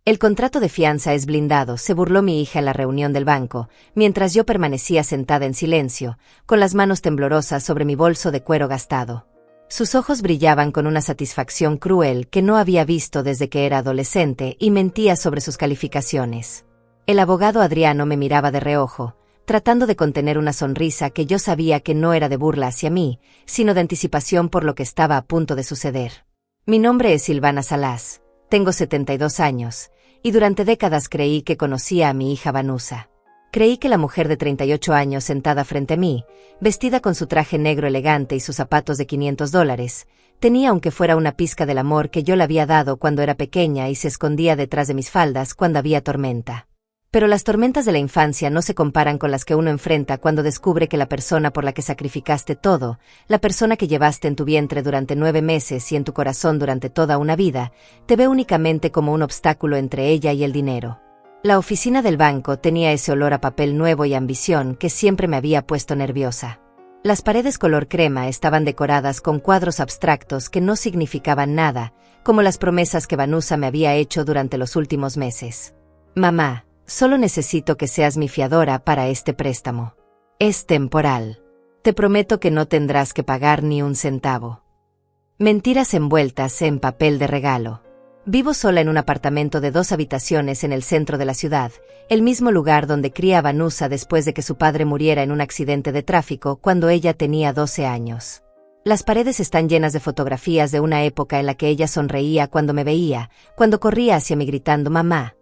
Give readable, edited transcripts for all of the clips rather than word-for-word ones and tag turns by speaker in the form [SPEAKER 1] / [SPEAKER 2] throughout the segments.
[SPEAKER 1] El contrato de fianza es blindado, se burló mi hija en la reunión del banco, mientras yo permanecía sentada en silencio, con las manos temblorosas sobre mi bolso de cuero gastado. Sus ojos brillaban con una satisfacción cruel que no había visto desde que era adolescente y mentía sobre sus calificaciones. El abogado Adriano me miraba de reojo, tratando de contener una sonrisa que yo sabía que no era de burla hacia mí, sino de anticipación por lo que estaba a punto de suceder. Mi nombre es Silvana Salas, tengo 72 años, y durante décadas creí que conocía a mi hija Vanusa. Creí que la mujer de 38 años sentada frente a mí, vestida con su traje negro elegante y sus zapatos de $500, tenía aunque fuera una pizca del amor que yo le había dado cuando era pequeña y se escondía detrás de mis faldas cuando había tormenta. Pero las tormentas de la infancia no se comparan con las que uno enfrenta cuando descubre que la persona por la que sacrificaste todo, la persona que llevaste en tu vientre durante 9 meses y en tu corazón durante toda una vida, te ve únicamente como un obstáculo entre ella y el dinero. La oficina del banco tenía ese olor a papel nuevo y ambición que siempre me había puesto nerviosa. Las paredes color crema estaban decoradas con cuadros abstractos que no significaban nada, como las promesas que Vanusa me había hecho durante los últimos meses. Mamá, solo necesito que seas mi fiadora para este préstamo. Es temporal. Te prometo que no tendrás que pagar ni un centavo. Mentiras envueltas en papel de regalo. Vivo sola en un apartamento de 2 habitaciones en el centro de la ciudad, el mismo lugar donde cría a Vanusa después de que su padre muriera en un accidente de tráfico cuando ella tenía 12 años. Las paredes están llenas de fotografías de una época en la que ella sonreía cuando me veía, cuando corría hacia mí gritando «mamá»,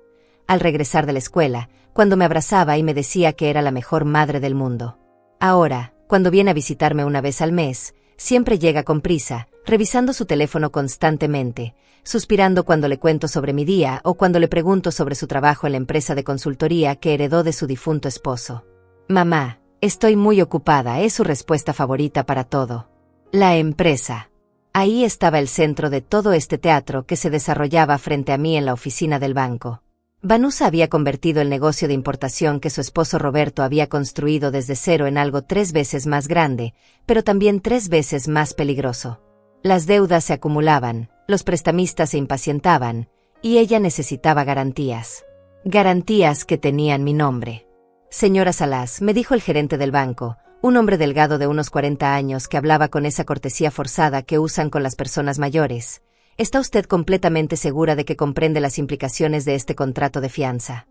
[SPEAKER 1] al regresar de la escuela, cuando me abrazaba y me decía que era la mejor madre del mundo. Ahora, cuando viene a visitarme una vez al mes, siempre llega con prisa, revisando su teléfono constantemente, suspirando cuando le cuento sobre mi día o cuando le pregunto sobre su trabajo en la empresa de consultoría que heredó de su difunto esposo. «Mamá, estoy muy ocupada», es su respuesta favorita para todo. La empresa. Ahí estaba el centro de todo este teatro que se desarrollaba frente a mí en la oficina del banco. Vanusa había convertido el negocio de importación que su esposo Roberto había construido desde cero en algo 3 veces más grande, pero también 3 veces más peligroso. Las deudas se acumulaban, los prestamistas se impacientaban, y ella necesitaba garantías. Garantías que tenían mi nombre. «Señora Salas», me dijo el gerente del banco, un hombre delgado de unos 40 años que hablaba con esa cortesía forzada que usan con las personas mayores. ¿Está usted completamente segura de que comprende las implicaciones de este contrato de fianza?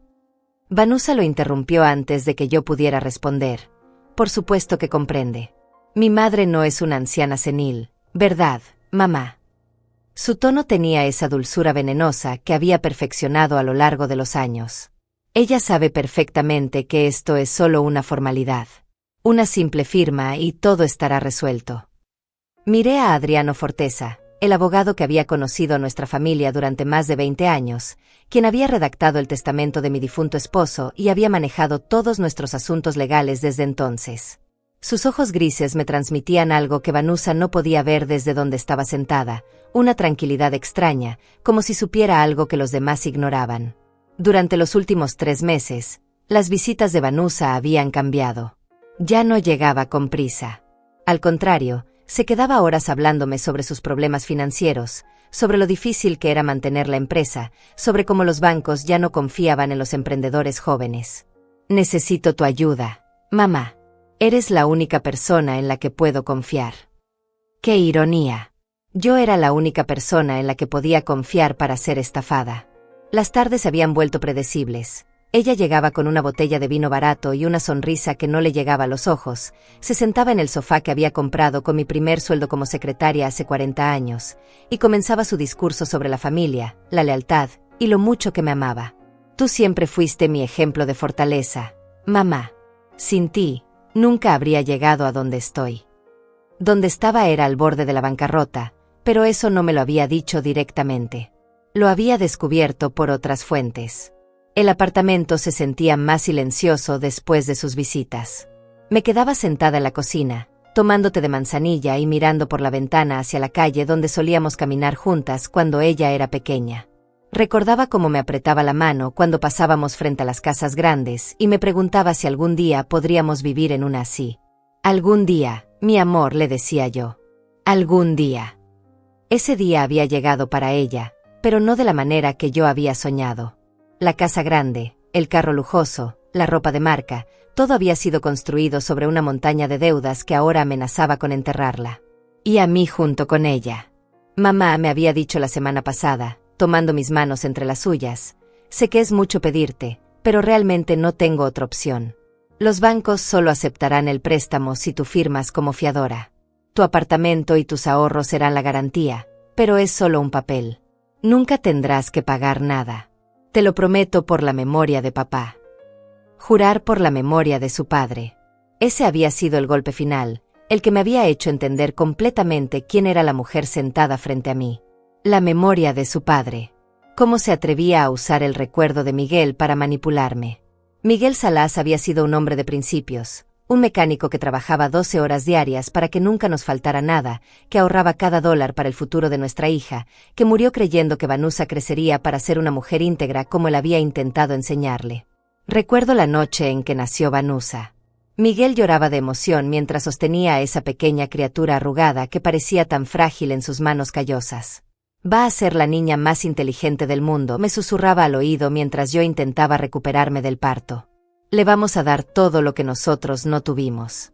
[SPEAKER 1] Vanusa lo interrumpió antes de que yo pudiera responder. Por supuesto que comprende. Mi madre no es una anciana senil, ¿verdad, mamá? Su tono tenía esa dulzura venenosa que había perfeccionado a lo largo de los años. Ella sabe perfectamente que esto es solo una formalidad. Una simple firma y todo estará resuelto. Miré a Adriano Forteza, el abogado que había conocido a nuestra familia durante más de 20 años, quien había redactado el testamento de mi difunto esposo y había manejado todos nuestros asuntos legales desde entonces. Sus ojos grises me transmitían algo que Vanusa no podía ver desde donde estaba sentada, una tranquilidad extraña, como si supiera algo que los demás ignoraban. Durante los últimos 3 meses, las visitas de Vanusa habían cambiado. Ya no llegaba con prisa. Al contrario, se quedaba horas hablándome sobre sus problemas financieros, sobre lo difícil que era mantener la empresa, sobre cómo los bancos ya no confiaban en los emprendedores jóvenes. «Necesito tu ayuda, mamá. Eres la única persona en la que puedo confiar». ¡Qué ironía! Yo era la única persona en la que podía confiar para ser estafada. Las tardes se habían vuelto predecibles. Ella llegaba con una botella de vino barato y una sonrisa que no le llegaba a los ojos, se sentaba en el sofá que había comprado con mi primer sueldo como secretaria hace 40 años, y comenzaba su discurso sobre la familia, la lealtad, y lo mucho que me amaba. «Tú siempre fuiste mi ejemplo de fortaleza, mamá. Sin ti, nunca habría llegado a donde estoy». Donde estaba era al borde de la bancarrota, pero eso no me lo había dicho directamente. Lo había descubierto por otras fuentes. El apartamento se sentía más silencioso después de sus visitas. Me quedaba sentada en la cocina, tomando té de manzanilla y mirando por la ventana hacia la calle donde solíamos caminar juntas cuando ella era pequeña. Recordaba cómo me apretaba la mano cuando pasábamos frente a las casas grandes y me preguntaba si algún día podríamos vivir en una así. «Algún día, mi amor», le decía yo. «Algún día». Ese día había llegado para ella, pero no de la manera que yo había soñado. La casa grande, el carro lujoso, la ropa de marca, todo había sido construido sobre una montaña de deudas que ahora amenazaba con enterrarla. Y a mí junto con ella. Mamá me había dicho la semana pasada, tomando mis manos entre las suyas: sé que es mucho pedirte, pero realmente no tengo otra opción. Los bancos solo aceptarán el préstamo si tú firmas como fiadora. Tu apartamento y tus ahorros serán la garantía, pero es solo un papel. Nunca tendrás que pagar nada. Te lo prometo por la memoria de papá. Jurar por la memoria de su padre. Ese había sido el golpe final, el que me había hecho entender completamente quién era la mujer sentada frente a mí. La memoria de su padre. Cómo se atrevía a usar el recuerdo de Miguel para manipularme. Miguel Salas había sido un hombre de principios, un mecánico que trabajaba 12 horas diarias para que nunca nos faltara nada, que ahorraba cada dólar para el futuro de nuestra hija, que murió creyendo que Vanusa crecería para ser una mujer íntegra como él había intentado enseñarle. Recuerdo la noche en que nació Vanusa. Miguel lloraba de emoción mientras sostenía a esa pequeña criatura arrugada que parecía tan frágil en sus manos callosas. Va a ser la niña más inteligente del mundo, me susurraba al oído mientras yo intentaba recuperarme del parto. Le vamos a dar todo lo que nosotros no tuvimos.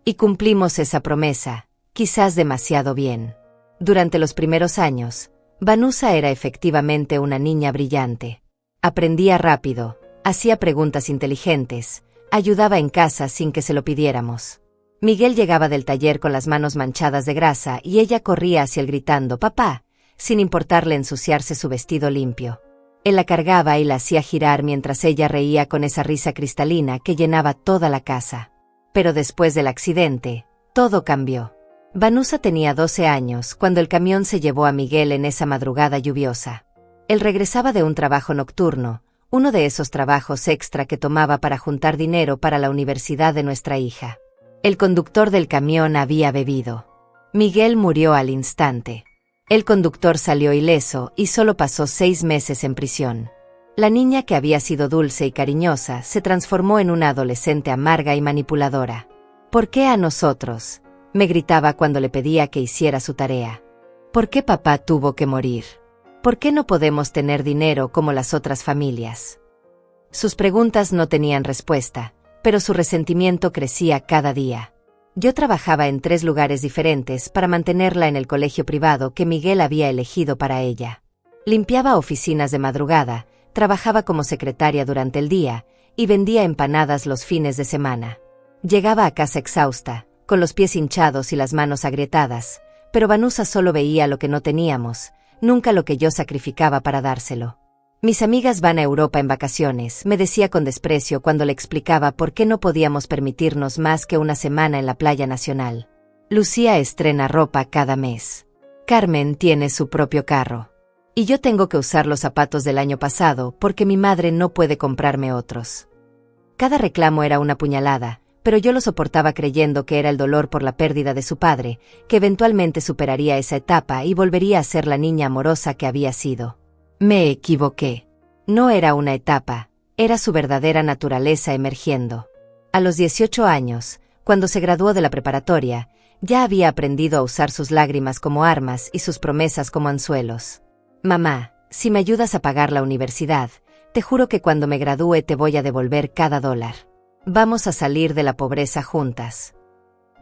[SPEAKER 1] Y cumplimos esa promesa, quizás demasiado bien. Durante los primeros años, Vanusa era efectivamente una niña brillante. Aprendía rápido, hacía preguntas inteligentes, ayudaba en casa sin que se lo pidiéramos. Miguel llegaba del taller con las manos manchadas de grasa y ella corría hacia él gritando: «¡Papá!», sin importarle ensuciarse su vestido limpio. Él la cargaba y la hacía girar mientras ella reía con esa risa cristalina que llenaba toda la casa. Pero después del accidente, todo cambió. Vanusa tenía 12 años cuando el camión se llevó a Miguel en esa madrugada lluviosa. Él regresaba de un trabajo nocturno, uno de esos trabajos extra que tomaba para juntar dinero para la universidad de nuestra hija. El conductor del camión había bebido. Miguel murió al instante. El conductor salió ileso y solo pasó 6 meses en prisión. La niña que había sido dulce y cariñosa se transformó en una adolescente amarga y manipuladora. «¿Por qué a nosotros?», me gritaba cuando le pedía que hiciera su tarea. «¿Por qué papá tuvo que morir? ¿Por qué no podemos tener dinero como las otras familias?». Sus preguntas no tenían respuesta, pero su resentimiento crecía cada día. Yo trabajaba en 3 lugares diferentes para mantenerla en el colegio privado que Miguel había elegido para ella. Limpiaba oficinas de madrugada, trabajaba como secretaria durante el día y vendía empanadas los fines de semana. Llegaba a casa exhausta, con los pies hinchados y las manos agrietadas, pero Vanusa solo veía lo que no teníamos, nunca lo que yo sacrificaba para dárselo. «Mis amigas van a Europa en vacaciones», me decía con desprecio cuando le explicaba por qué no podíamos permitirnos más que una semana en la playa nacional. «Lucía estrena ropa cada mes. Carmen tiene su propio carro. Y yo tengo que usar los zapatos del año pasado porque mi madre no puede comprarme otros». Cada reclamo era una puñalada, pero yo lo soportaba creyendo que era el dolor por la pérdida de su padre, que eventualmente superaría esa etapa y volvería a ser la niña amorosa que había sido. Me equivoqué. No era una etapa, era su verdadera naturaleza emergiendo. A los 18 años, cuando se graduó de la preparatoria, ya había aprendido a usar sus lágrimas como armas y sus promesas como anzuelos. «Mamá, si me ayudas a pagar la universidad, te juro que cuando me gradúe te voy a devolver cada dólar. Vamos a salir de la pobreza juntas».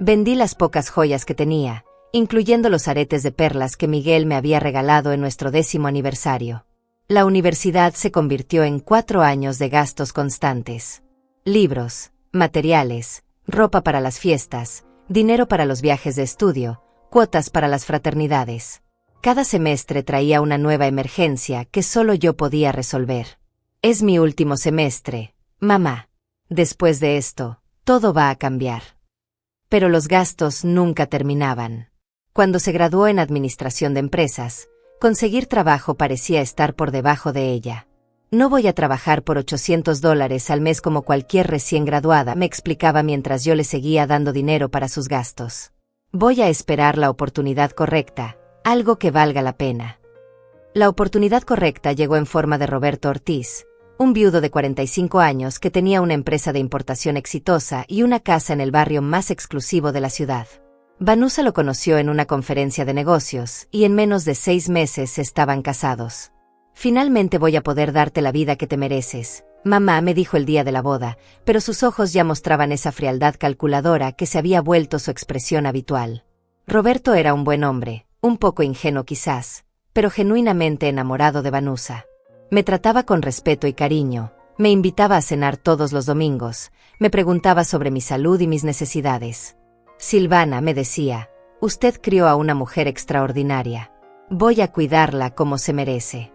[SPEAKER 1] Vendí las pocas joyas que tenía, incluyendo los aretes de perlas que Miguel me había regalado en nuestro 10º aniversario. La universidad se convirtió en 4 años de gastos constantes. Libros, materiales, ropa para las fiestas, dinero para los viajes de estudio, cuotas para las fraternidades. Cada semestre traía una nueva emergencia que solo yo podía resolver. «Es mi último semestre, mamá. Después de esto, todo va a cambiar». Pero los gastos nunca terminaban. Cuando se graduó en Administración de Empresas, conseguir trabajo parecía estar por debajo de ella. «No voy a trabajar por $800 al mes como cualquier recién graduada», me explicaba mientras yo le seguía dando dinero para sus gastos. «Voy a esperar la oportunidad correcta, algo que valga la pena». La oportunidad correcta llegó en forma de Roberto Ortiz, un viudo de 45 años que tenía una empresa de importación exitosa y una casa en el barrio más exclusivo de la ciudad. Vanusa lo conoció en una conferencia de negocios y en menos de 6 meses estaban casados. Finalmente voy a poder darte la vida que te mereces, mamá, me dijo el día de la boda, pero sus ojos ya mostraban esa frialdad calculadora que se había vuelto su expresión habitual. Roberto era un buen hombre, un poco ingenuo quizás, pero genuinamente enamorado de Vanusa. Me trataba con respeto y cariño, me invitaba a cenar todos los domingos, me preguntaba sobre mi salud y mis necesidades. Silvana, me decía, usted crió a una mujer extraordinaria. Voy a cuidarla como se merece.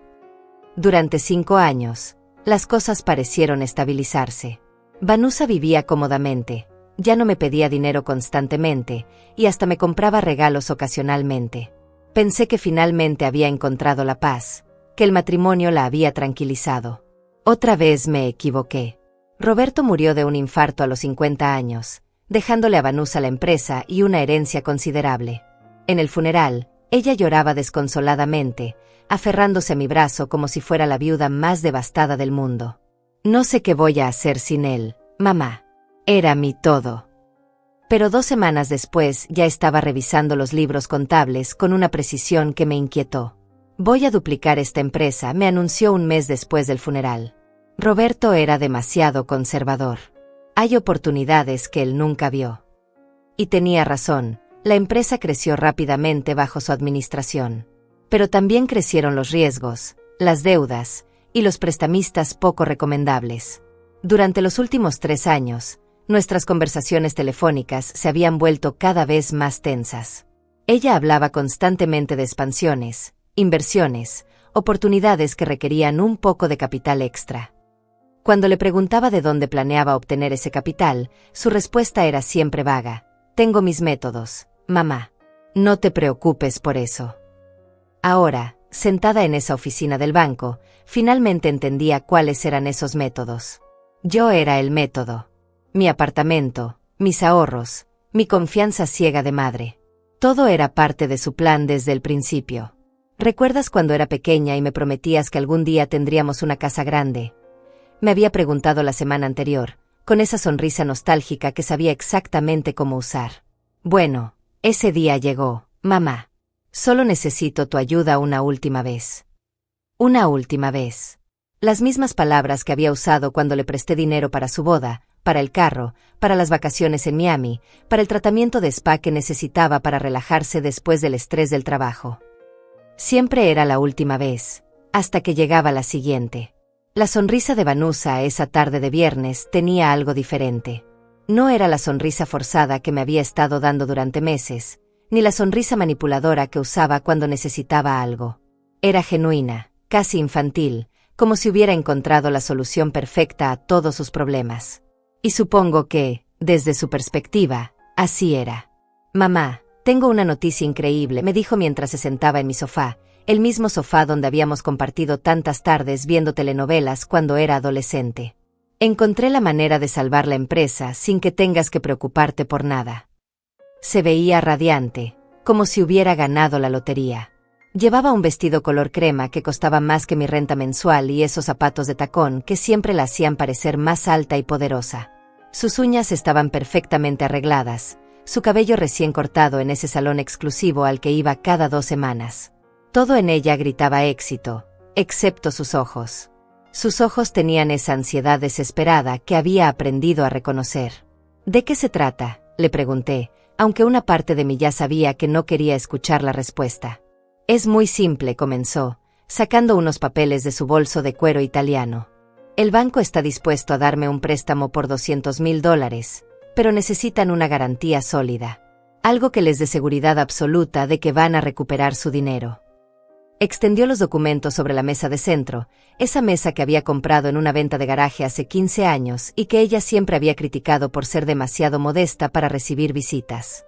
[SPEAKER 1] Durante 5 años, las cosas parecieron estabilizarse. Vanusa vivía cómodamente, ya no me pedía dinero constantemente, y hasta me compraba regalos ocasionalmente. Pensé que finalmente había encontrado la paz, que el matrimonio la había tranquilizado. Otra vez me equivoqué. Roberto murió de un infarto a los 50 años, dejándole a Vanusa la empresa y una herencia considerable. En el funeral, ella lloraba desconsoladamente, aferrándose a mi brazo como si fuera la viuda más devastada del mundo. No sé qué voy a hacer sin él, mamá. Era mi todo. Pero 2 semanas después ya estaba revisando los libros contables con una precisión que me inquietó. Voy a duplicar esta empresa, me anunció un mes después del funeral. Roberto era demasiado conservador. Hay oportunidades que él nunca vio. Y tenía razón, la empresa creció rápidamente bajo su administración. Pero también crecieron los riesgos, las deudas, y los prestamistas poco recomendables. Durante los últimos 3 años, nuestras conversaciones telefónicas se habían vuelto cada vez más tensas. Ella hablaba constantemente de expansiones, inversiones, oportunidades que requerían un poco de capital extra. Cuando le preguntaba de dónde planeaba obtener ese capital, su respuesta era siempre vaga. Tengo mis métodos, mamá. No te preocupes por eso. Ahora, sentada en esa oficina del banco, finalmente entendía cuáles eran esos métodos. Yo era el método. Mi apartamento, mis ahorros, mi confianza ciega de madre. Todo era parte de su plan desde el principio. ¿Recuerdas cuando era pequeña y me prometías que algún día tendríamos una casa grande? Me había preguntado la semana anterior, con esa sonrisa nostálgica que sabía exactamente cómo usar. Bueno, ese día llegó, mamá. Solo necesito tu ayuda una última vez. Una última vez. Las mismas palabras que había usado cuando le presté dinero para su boda, para el carro, para las vacaciones en Miami, para el tratamiento de spa que necesitaba para relajarse después del estrés del trabajo. Siempre era la última vez, hasta que llegaba la siguiente. La sonrisa de Vanusa esa tarde de viernes tenía algo diferente. No era la sonrisa forzada que me había estado dando durante meses, ni la sonrisa manipuladora que usaba cuando necesitaba algo. Era genuina, casi infantil, como si hubiera encontrado la solución perfecta a todos sus problemas. Y supongo que, desde su perspectiva, así era. Mamá, tengo una noticia increíble, me dijo mientras se sentaba en mi sofá, el mismo sofá donde habíamos compartido tantas tardes viendo telenovelas cuando era adolescente. Encontré la manera de salvar la empresa sin que tengas que preocuparte por nada. Se veía radiante, como si hubiera ganado la lotería. Llevaba un vestido color crema que costaba más que mi renta mensual y esos zapatos de tacón que siempre la hacían parecer más alta y poderosa. Sus uñas estaban perfectamente arregladas, su cabello recién cortado en ese salón exclusivo al que iba cada 2 semanas. Todo en ella gritaba éxito, excepto sus ojos. Sus ojos tenían esa ansiedad desesperada que había aprendido a reconocer. ¿De qué se trata?, le pregunté, aunque una parte de mí ya sabía que no quería escuchar la respuesta. Es muy simple, comenzó, sacando unos papeles de su bolso de cuero italiano. El banco está dispuesto a darme un préstamo por $200,000, pero necesitan una garantía sólida. Algo que les dé seguridad absoluta de que van a recuperar su dinero. Extendió los documentos sobre la mesa de centro, esa mesa que había comprado en una venta de garaje hace 15 años y que ella siempre había criticado por ser demasiado modesta para recibir visitas.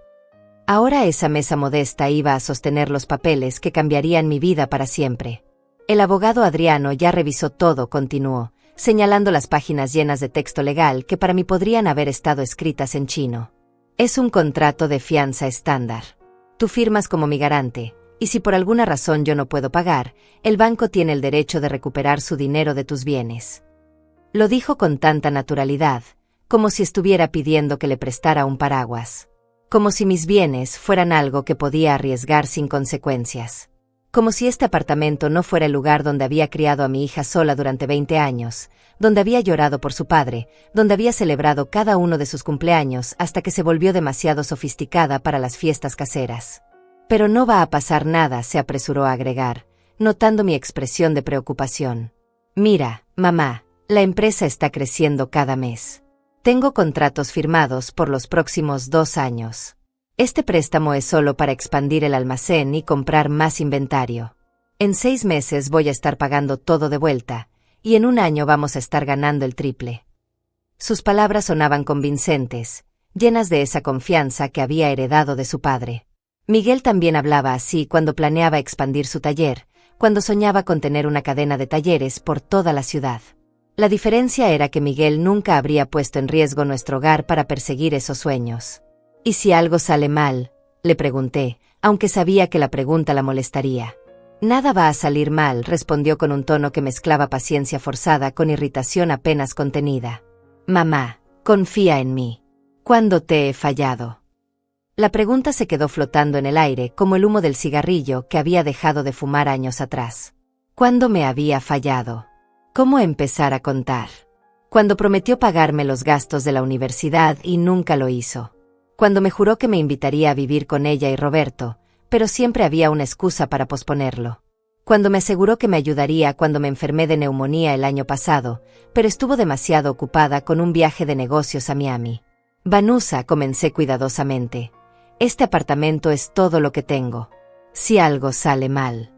[SPEAKER 1] Ahora esa mesa modesta iba a sostener los papeles que cambiarían mi vida para siempre. El abogado Adriano ya revisó todo, continuó, señalando las páginas llenas de texto legal que para mí podrían haber estado escritas en chino. Es un contrato de fianza estándar. Tú firmas como mi garante. Y si por alguna razón yo no puedo pagar, el banco tiene el derecho de recuperar su dinero de tus bienes. Lo dijo con tanta naturalidad, como si estuviera pidiendo que le prestara un paraguas. Como si mis bienes fueran algo que podía arriesgar sin consecuencias. Como si este apartamento no fuera el lugar donde había criado a mi hija sola durante 20 años, donde había llorado por su padre, donde había celebrado cada uno de sus cumpleaños hasta que se volvió demasiado sofisticada para las fiestas caseras. Pero no va a pasar nada, se apresuró a agregar, notando mi expresión de preocupación. Mira, mamá, la empresa está creciendo cada mes. Tengo contratos firmados por los próximos 2 años. Este préstamo es solo para expandir el almacén y comprar más inventario. En 6 meses voy a estar pagando todo de vuelta, y en 1 año vamos a estar ganando el triple. Sus palabras sonaban convincentes, llenas de esa confianza que había heredado de su padre. Miguel también hablaba así cuando planeaba expandir su taller, cuando soñaba con tener una cadena de talleres por toda la ciudad. La diferencia era que Miguel nunca habría puesto en riesgo nuestro hogar para perseguir esos sueños. ¿Y si algo sale mal?, le pregunté, aunque sabía que la pregunta la molestaría. Nada va a salir mal, respondió con un tono que mezclaba paciencia forzada con irritación apenas contenida. Mamá, confía en mí. ¿Cuándo te he fallado? La pregunta se quedó flotando en el aire como el humo del cigarrillo que había dejado de fumar años atrás. ¿Cuándo me había fallado? ¿Cómo empezar a contar? Cuando prometió pagarme los gastos de la universidad y nunca lo hizo. Cuando me juró que me invitaría a vivir con ella y Roberto, pero siempre había una excusa para posponerlo. Cuando me aseguró que me ayudaría cuando me enfermé de neumonía el año pasado, pero estuvo demasiado ocupada con un viaje de negocios a Miami. Vanusa, comencé cuidadosamente. Este apartamento es todo lo que tengo. Si algo sale mal.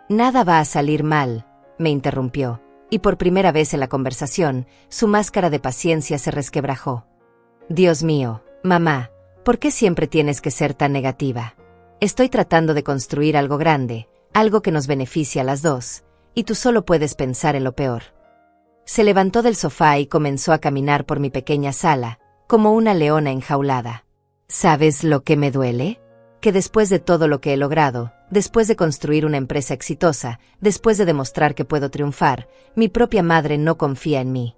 [SPEAKER 1] Nada va a salir mal, me interrumpió, y por primera vez en la conversación, su máscara de paciencia se resquebrajó. Dios mío. Mamá, ¿por qué siempre tienes que ser tan negativa? Estoy tratando de construir algo grande, algo que nos beneficie a las dos, y tú solo puedes pensar en lo peor. Se levantó del sofá y comenzó a caminar por mi pequeña sala, como una leona enjaulada. ¿Sabes lo que me duele? Que después de todo lo que he logrado, después de construir una empresa exitosa, después de demostrar que puedo triunfar, mi propia madre no confía en mí.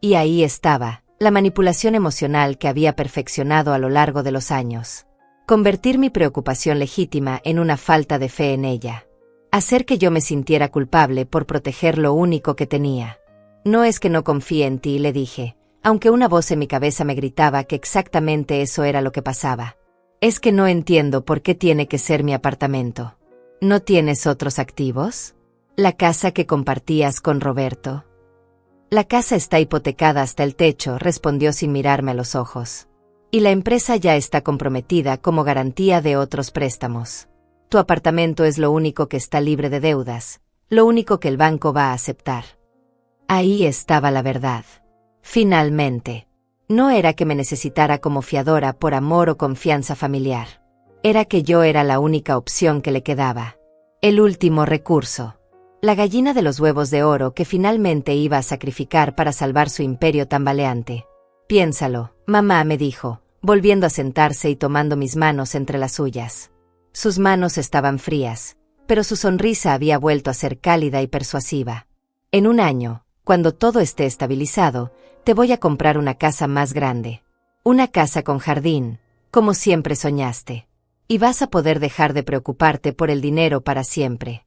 [SPEAKER 1] Y ahí estaba, la manipulación emocional que había perfeccionado a lo largo de los años. Convertir mi preocupación legítima en una falta de fe en ella. Hacer que yo me sintiera culpable por proteger lo único que tenía. No es que no confíe en ti, le dije, aunque una voz en mi cabeza me gritaba que exactamente eso era lo que pasaba. Es que no entiendo por qué tiene que ser mi apartamento. ¿No tienes otros activos? ¿La casa que compartías con Roberto? La casa está hipotecada hasta el techo, respondió sin mirarme a los ojos. Y la empresa ya está comprometida como garantía de otros préstamos. Tu apartamento es lo único que está libre de deudas, lo único que el banco va a aceptar. Ahí estaba la verdad. Finalmente. No era que me necesitara como fiadora por amor o confianza familiar. Era que yo era la única opción que le quedaba. El último recurso. La gallina de los huevos de oro que finalmente iba a sacrificar para salvar su imperio tambaleante. Piénsalo, mamá, me dijo, volviendo a sentarse y tomando mis manos entre las suyas. Sus manos estaban frías, pero su sonrisa había vuelto a ser cálida y persuasiva. En 1 año, cuando todo esté estabilizado, te voy a comprar una casa más grande. Una casa con jardín, como siempre soñaste. Y vas a poder dejar de preocuparte por el dinero para siempre.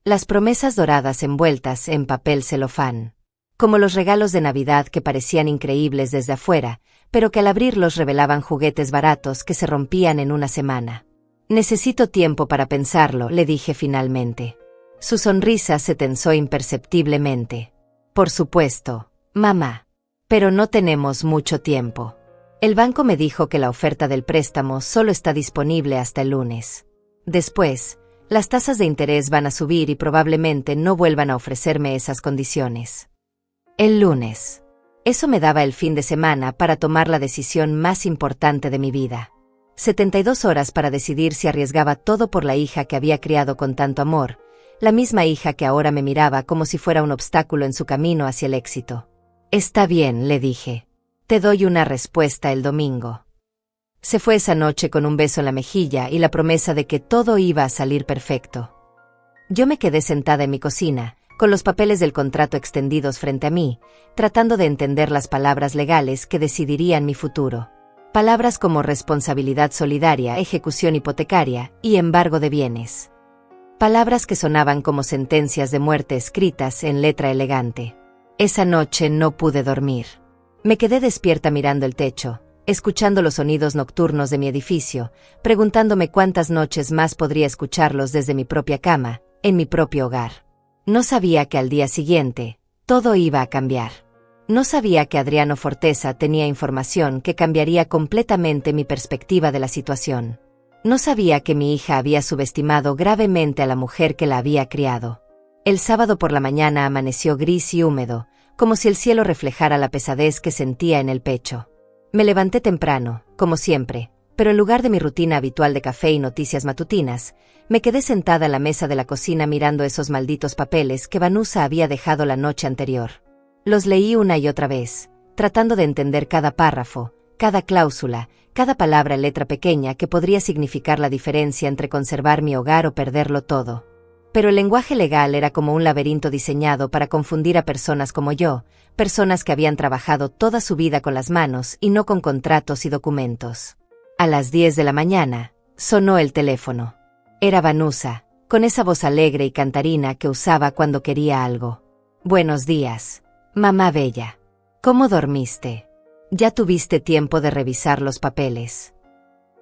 [SPEAKER 1] Las promesas doradas envueltas en papel celofán. Como los regalos de Navidad que parecían increíbles desde afuera, pero que al abrirlos revelaban juguetes baratos que se rompían en 1 semana. Necesito tiempo para pensarlo, le dije finalmente. Su sonrisa se tensó imperceptiblemente. Por supuesto, mamá. Pero no tenemos mucho tiempo. El banco me dijo que la oferta del préstamo solo está disponible hasta el lunes. Después, las tasas de interés van a subir y probablemente no vuelvan a ofrecerme esas condiciones. El lunes. Eso me daba el fin de semana para tomar la decisión más importante de mi vida. 72 horas para decidir si arriesgaba todo por la hija que había criado con tanto amor, la misma hija que ahora me miraba como si fuera un obstáculo en su camino hacia el éxito. Está bien, le dije. Te doy una respuesta el domingo. Se fue esa noche con un beso en la mejilla y la promesa de que todo iba a salir perfecto. Yo me quedé sentada en mi cocina, con los papeles del contrato extendidos frente a mí, tratando de entender las palabras legales que decidirían mi futuro. Palabras como responsabilidad solidaria, ejecución hipotecaria y embargo de bienes. Palabras que sonaban como sentencias de muerte escritas en letra elegante. Esa noche no pude dormir. Me quedé despierta mirando el techo, escuchando los sonidos nocturnos de mi edificio, preguntándome cuántas noches más podría escucharlos desde mi propia cama, en mi propio hogar. No sabía que al día siguiente, todo iba a cambiar. No sabía que Adriano Forteza tenía información que cambiaría completamente mi perspectiva de la situación. No sabía que mi hija había subestimado gravemente a la mujer que la había criado. El sábado por la mañana amaneció gris y húmedo, como si el cielo reflejara la pesadez que sentía en el pecho. Me levanté temprano, como siempre, pero en lugar de mi rutina habitual de café y noticias matutinas, me quedé sentada a la mesa de la cocina mirando esos malditos papeles que Vanusa había dejado la noche anterior. Los leí una y otra vez, tratando de entender cada párrafo, cada cláusula, cada palabra en letra pequeña que podría significar la diferencia entre conservar mi hogar o perderlo todo. Pero el lenguaje legal era como un laberinto diseñado para confundir a personas como yo, personas que habían trabajado toda su vida con las manos y no con contratos y documentos. A las 10 de la mañana, sonó el teléfono. Era Vanusa, con esa voz alegre y cantarina que usaba cuando quería algo. «Buenos días, mamá bella. ¿Cómo dormiste? ¿Ya tuviste tiempo de revisar los papeles?»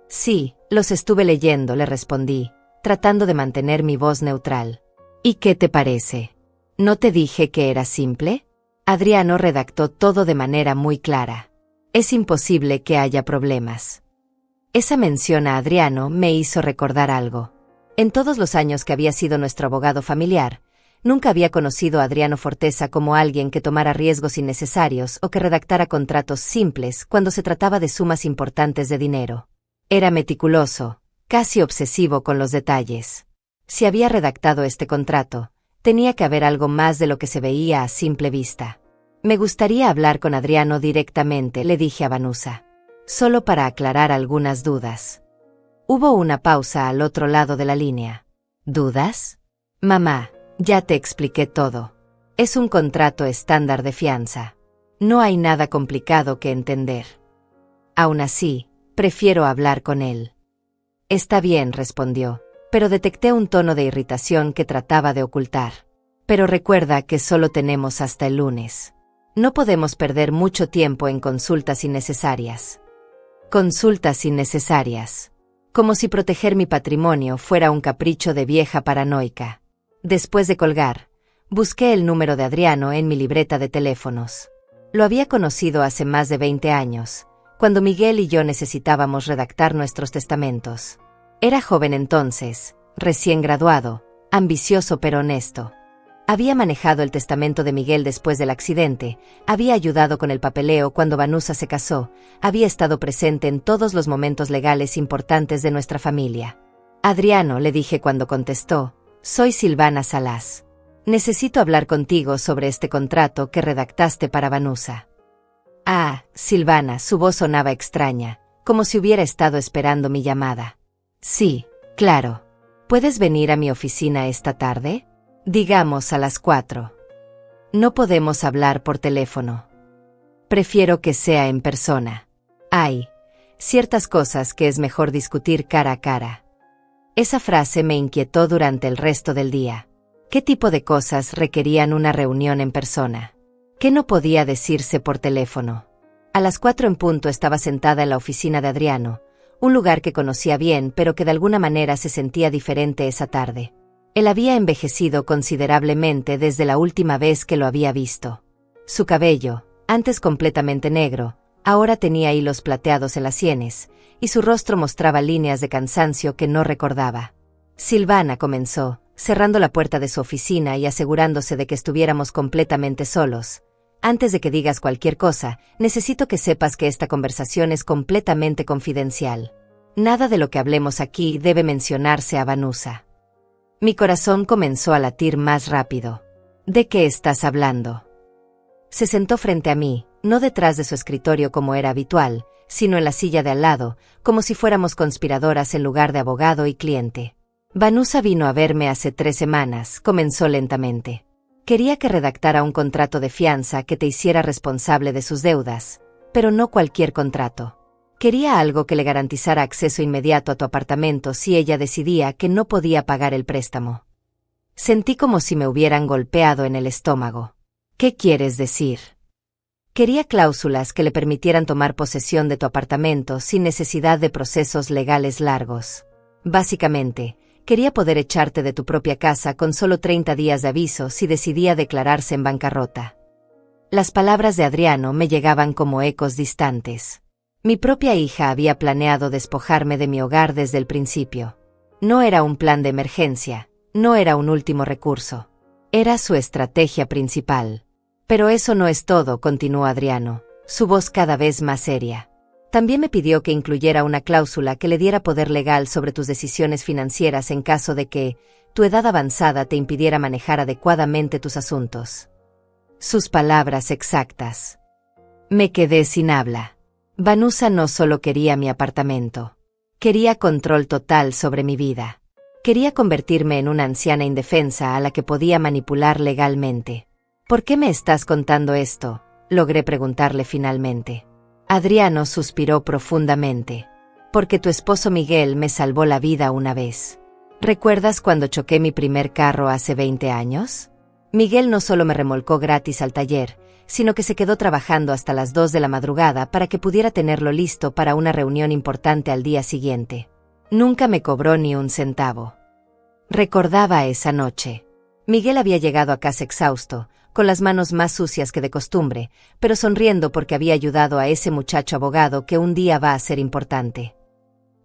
[SPEAKER 1] «Sí, los estuve leyendo», le respondí, tratando de mantener mi voz neutral. «¿Y qué te parece? ¿No te dije que era simple?» Adriano redactó todo de manera muy clara. «Es imposible que haya problemas». Esa mención a Adriano me hizo recordar algo. En todos los años que había sido nuestro abogado familiar, nunca había conocido a Adriano Forteza como alguien que tomara riesgos innecesarios o que redactara contratos simples cuando se trataba de sumas importantes de dinero. Era meticuloso, casi obsesivo con los detalles. Si había redactado este contrato, tenía que haber algo más de lo que se veía a simple vista. «Me gustaría hablar con Adriano directamente», le dije a Vanusa, «solo para aclarar algunas dudas». Hubo una pausa al otro lado de la línea. «¿Dudas? Mamá, ya te expliqué todo. Es un contrato estándar de fianza. No hay nada complicado que entender. Aún así, prefiero hablar con él». «Está bien», respondió, pero detecté un tono de irritación que trataba de ocultar. «Pero recuerda que solo tenemos hasta el lunes. No podemos perder mucho tiempo en consultas innecesarias». «Consultas innecesarias». Como si proteger mi patrimonio fuera un capricho de vieja paranoica. Después de colgar, busqué el número de Adriano en mi libreta de teléfonos. Lo había conocido hace más de 20 años, cuando Miguel y yo necesitábamos redactar nuestros testamentos. Era joven entonces, recién graduado, ambicioso pero honesto. Había manejado el testamento de Miguel después del accidente, había ayudado con el papeleo cuando Vanusa se casó, había estado presente en todos los momentos legales importantes de nuestra familia. «Adriano», le dije cuando contestó, «soy Silvana Salas. Necesito hablar contigo sobre este contrato que redactaste para Vanusa». «Ah, Silvana», su voz sonaba extraña, como si hubiera estado esperando mi llamada. «Sí, claro. ¿Puedes venir a mi oficina esta tarde? Digamos a las 4. No podemos hablar por teléfono. Prefiero que sea en persona. Hay ciertas cosas que es mejor discutir cara a cara». Esa frase me inquietó durante el resto del día. ¿Qué tipo de cosas requerían una reunión en persona? ¿Qué no podía decirse por teléfono? A las 4 en punto estaba sentada en la oficina de Adriano, un lugar que conocía bien pero que de alguna manera se sentía diferente esa tarde. Él había envejecido considerablemente desde la última vez que lo había visto. Su cabello, antes completamente negro, ahora tenía hilos plateados en las sienes, y su rostro mostraba líneas de cansancio que no recordaba. «Silvana», comenzó, cerrando la puerta de su oficina y asegurándose de que estuviéramos completamente solos. «Antes de que digas cualquier cosa, necesito que sepas que esta conversación es completamente confidencial. Nada de lo que hablemos aquí debe mencionarse a Vanusa». Mi corazón comenzó a latir más rápido. «¿De qué estás hablando?» Se sentó frente a mí, no detrás de su escritorio como era habitual, sino en la silla de al lado, como si fuéramos conspiradoras en lugar de abogado y cliente. «Vanusa vino a verme hace 3 semanas», comenzó lentamente. «Quería que redactara un contrato de fianza que te hiciera responsable de sus deudas, pero no cualquier contrato. Quería algo que le garantizara acceso inmediato a tu apartamento si ella decidía que no podía pagar el préstamo. Sentí como si me hubieran golpeado en el estómago. ¿Qué quieres decir? Quería cláusulas que le permitieran tomar posesión de tu apartamento sin necesidad de procesos legales largos. Básicamente, quería poder echarte de tu propia casa con solo 30 días de aviso si decidía declararse en bancarrota. Las palabras de Adriano me llegaban como ecos distantes. Mi propia hija había planeado despojarme de mi hogar desde el principio. No era un plan de emergencia, no era un último recurso. Era su estrategia principal. Pero eso no es todo, continuó Adriano, su voz cada vez más seria. También me pidió que incluyera una cláusula que le diera poder legal sobre tus decisiones financieras en caso de que tu edad avanzada te impidiera manejar adecuadamente tus asuntos. Sus palabras exactas. Me quedé sin habla. Vanusa no solo quería mi apartamento. Quería control total sobre mi vida. Quería convertirme en una anciana indefensa a la que podía manipular legalmente. ¿Por qué me estás contando esto?, logré preguntarle finalmente. Adriano suspiró profundamente. Porque tu esposo Miguel me salvó la vida una vez. ¿Recuerdas cuando choqué mi primer carro hace 20 años? Miguel no solo me remolcó gratis al taller, sino que se quedó trabajando hasta las 2 de la madrugada para que pudiera tenerlo listo para una reunión importante al día siguiente. Nunca me cobró ni un centavo. Recordaba esa noche. Miguel había llegado a casa exhausto, con las manos más sucias que de costumbre, pero sonriendo porque había ayudado a ese muchacho abogado que un día va a ser importante.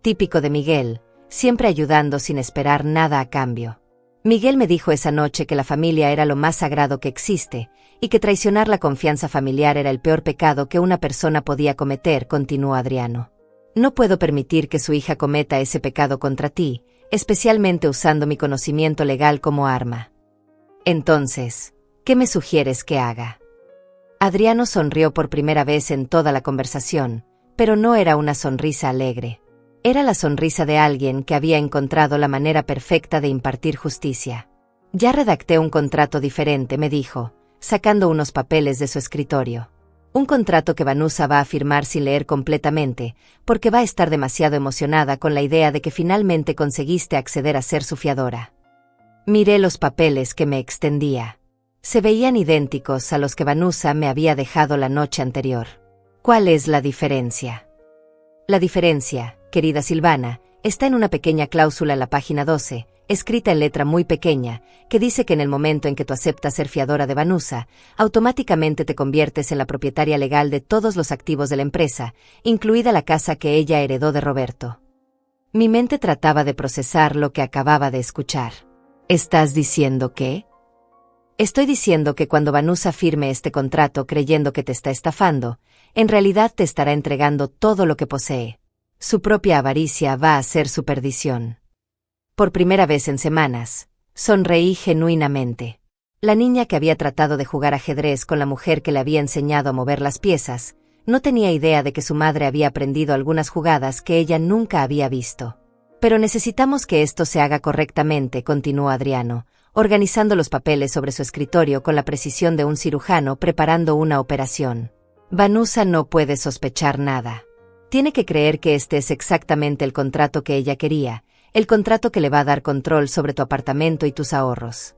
[SPEAKER 1] Típico de Miguel, siempre ayudando sin esperar nada a cambio. Miguel me dijo esa noche que la familia era lo más sagrado que existe, y que traicionar la confianza familiar era el peor pecado que una persona podía cometer, continuó Adriano. No puedo permitir que su hija cometa ese pecado contra ti, especialmente usando mi conocimiento legal como arma. Entonces, ¿qué me sugieres que haga? Adriano sonrió por primera vez en toda la conversación, pero no era una sonrisa alegre. Era la sonrisa de alguien que había encontrado la manera perfecta de impartir justicia. Ya redacté un contrato diferente, me dijo, sacando unos papeles de su escritorio. Un contrato que Vanusa va a firmar sin leer completamente, porque va a estar demasiado emocionada con la idea de que finalmente conseguiste acceder a ser su fiadora. Miré los papeles que me extendía. Se veían idénticos a los que Vanusa me había dejado la noche anterior. ¿Cuál es la diferencia? La diferencia, querida Silvana, está en una pequeña cláusula en la página 12, escrita en letra muy pequeña, que dice que en el momento en que tú aceptas ser fiadora de Vanusa, automáticamente te conviertes en la propietaria legal de todos los activos de la empresa, incluida la casa que ella heredó de Roberto. Mi mente trataba de procesar lo que acababa de escuchar. ¿Estás diciendo qué? Estoy diciendo que cuando Vanusa firme este contrato creyendo que te está estafando, en realidad te estará entregando todo lo que posee. Su propia avaricia va a ser su perdición. Por primera vez en semanas, sonreí genuinamente. La niña que había tratado de jugar ajedrez con la mujer que le había enseñado a mover las piezas, no tenía idea de que su madre había aprendido algunas jugadas que ella nunca había visto. Pero necesitamos que esto se haga correctamente, continuó Adriano, organizando los papeles sobre su escritorio con la precisión de un cirujano preparando una operación. Vanusa no puede sospechar nada. Tiene que creer que este es exactamente el contrato que ella quería, el contrato que le va a dar control sobre tu apartamento y tus ahorros.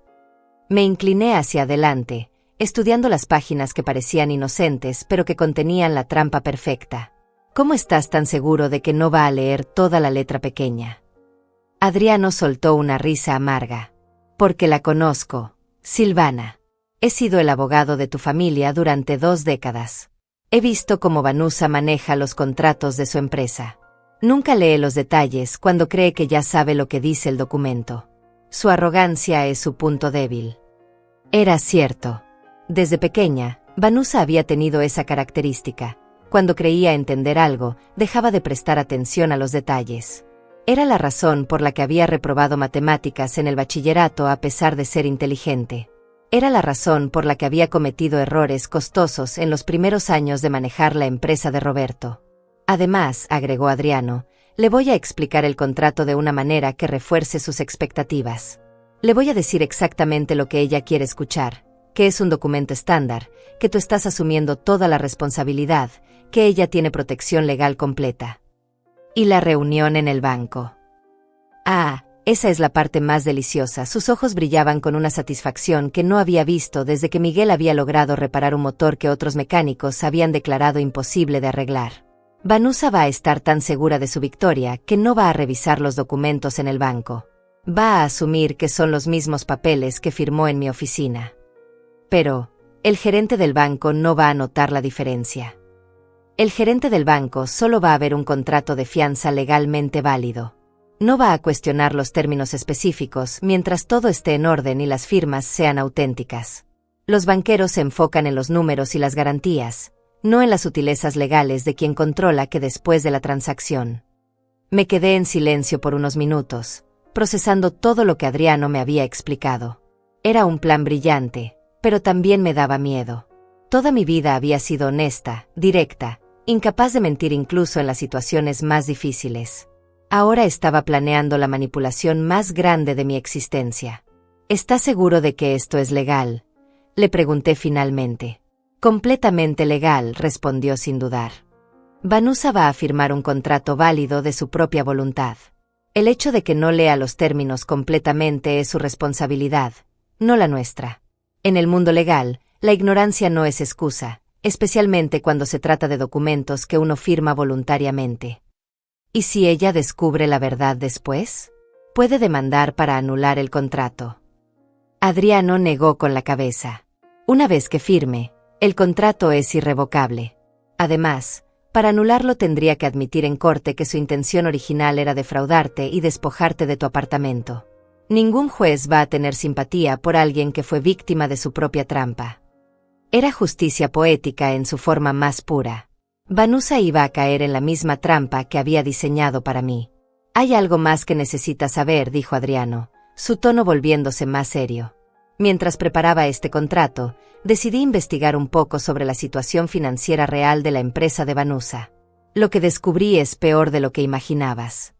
[SPEAKER 1] Me incliné hacia adelante, estudiando las páginas que parecían inocentes pero que contenían la trampa perfecta. ¿Cómo estás tan seguro de que no va a leer toda la letra pequeña? Adriano soltó una risa amarga. Porque la conozco, Silvana. He sido el abogado de tu familia durante 2 décadas. He visto cómo Vanusa maneja los contratos de su empresa. Nunca lee los detalles cuando cree que ya sabe lo que dice el documento. Su arrogancia es su punto débil. Era cierto. Desde pequeña, Vanusa había tenido esa característica. Cuando creía entender algo, dejaba de prestar atención a los detalles. Era la razón por la que había reprobado matemáticas en el bachillerato a pesar de ser inteligente. Era la razón por la que había cometido errores costosos en los primeros años de manejar la empresa de Roberto. Además, agregó Adriano, le voy a explicar el contrato de una manera que refuerce sus expectativas. Le voy a decir exactamente lo que ella quiere escuchar, que es un documento estándar, que tú estás asumiendo toda la responsabilidad, que ella tiene protección legal completa. Y la reunión en el banco. Ah, Esa es la parte más deliciosa. Sus ojos brillaban con una satisfacción que no había visto desde que Miguel había logrado reparar un motor que otros mecánicos habían declarado imposible de arreglar. Vanusa va a estar tan segura de su victoria que no va a revisar los documentos en el banco. Va a asumir que son los mismos papeles que firmó en mi oficina. Pero el gerente del banco no va a notar la diferencia. El gerente del banco solo va a ver un contrato de fianza legalmente válido. No va a cuestionar los términos específicos mientras todo esté en orden y las firmas sean auténticas. Los banqueros se enfocan en los números y las garantías, no en las sutilezas legales de quien controla que después de la transacción. Me quedé en silencio por unos minutos, procesando todo lo que Adriano me había explicado. Era un plan brillante, pero también me daba miedo. Toda mi vida había sido honesta, directa, incapaz de mentir incluso en las situaciones más difíciles. Ahora estaba planeando la manipulación más grande de mi existencia. ¿Estás seguro de que esto es legal?, le pregunté finalmente. Completamente legal, respondió sin dudar. Vanusa va a firmar un contrato válido de su propia voluntad. El hecho de que no lea los términos completamente es su responsabilidad, no la nuestra. En el mundo legal, la ignorancia no es excusa, especialmente cuando se trata de documentos que uno firma voluntariamente. ¿Y si ella descubre la verdad después? Puede demandar para anular el contrato. Adriano negó con la cabeza. Una vez que firme, el contrato es irrevocable. Además, para anularlo tendría que admitir en corte que su intención original era defraudarte y despojarte de tu apartamento. Ningún juez va a tener simpatía por alguien que fue víctima de su propia trampa. Era justicia poética en su forma más pura. Vanusa iba a caer en la misma trampa que había diseñado para mí. Hay algo más que necesitas saber, dijo Adriano, su tono volviéndose más serio. Mientras preparaba este contrato, decidí investigar un poco sobre la situación financiera real de la empresa de Vanusa. Lo que descubrí es peor de lo que imaginabas.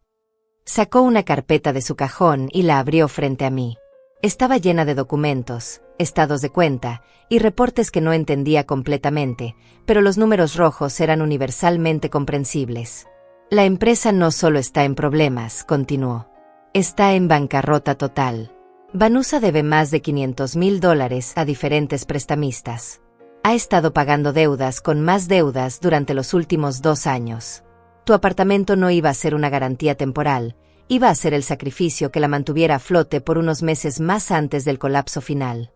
[SPEAKER 1] Sacó una carpeta de su cajón y la abrió frente a mí. Estaba llena de documentos, estados de cuenta y reportes que no entendía completamente, pero los números rojos eran universalmente comprensibles. La empresa no solo está en problemas, continuó. Está en bancarrota total. Vanusa debe más de $500,000 a diferentes prestamistas. Ha estado pagando deudas con más deudas durante los últimos 2 años. Tu apartamento no iba a ser una garantía temporal, iba a ser el sacrificio que la mantuviera a flote por unos meses más antes del colapso final.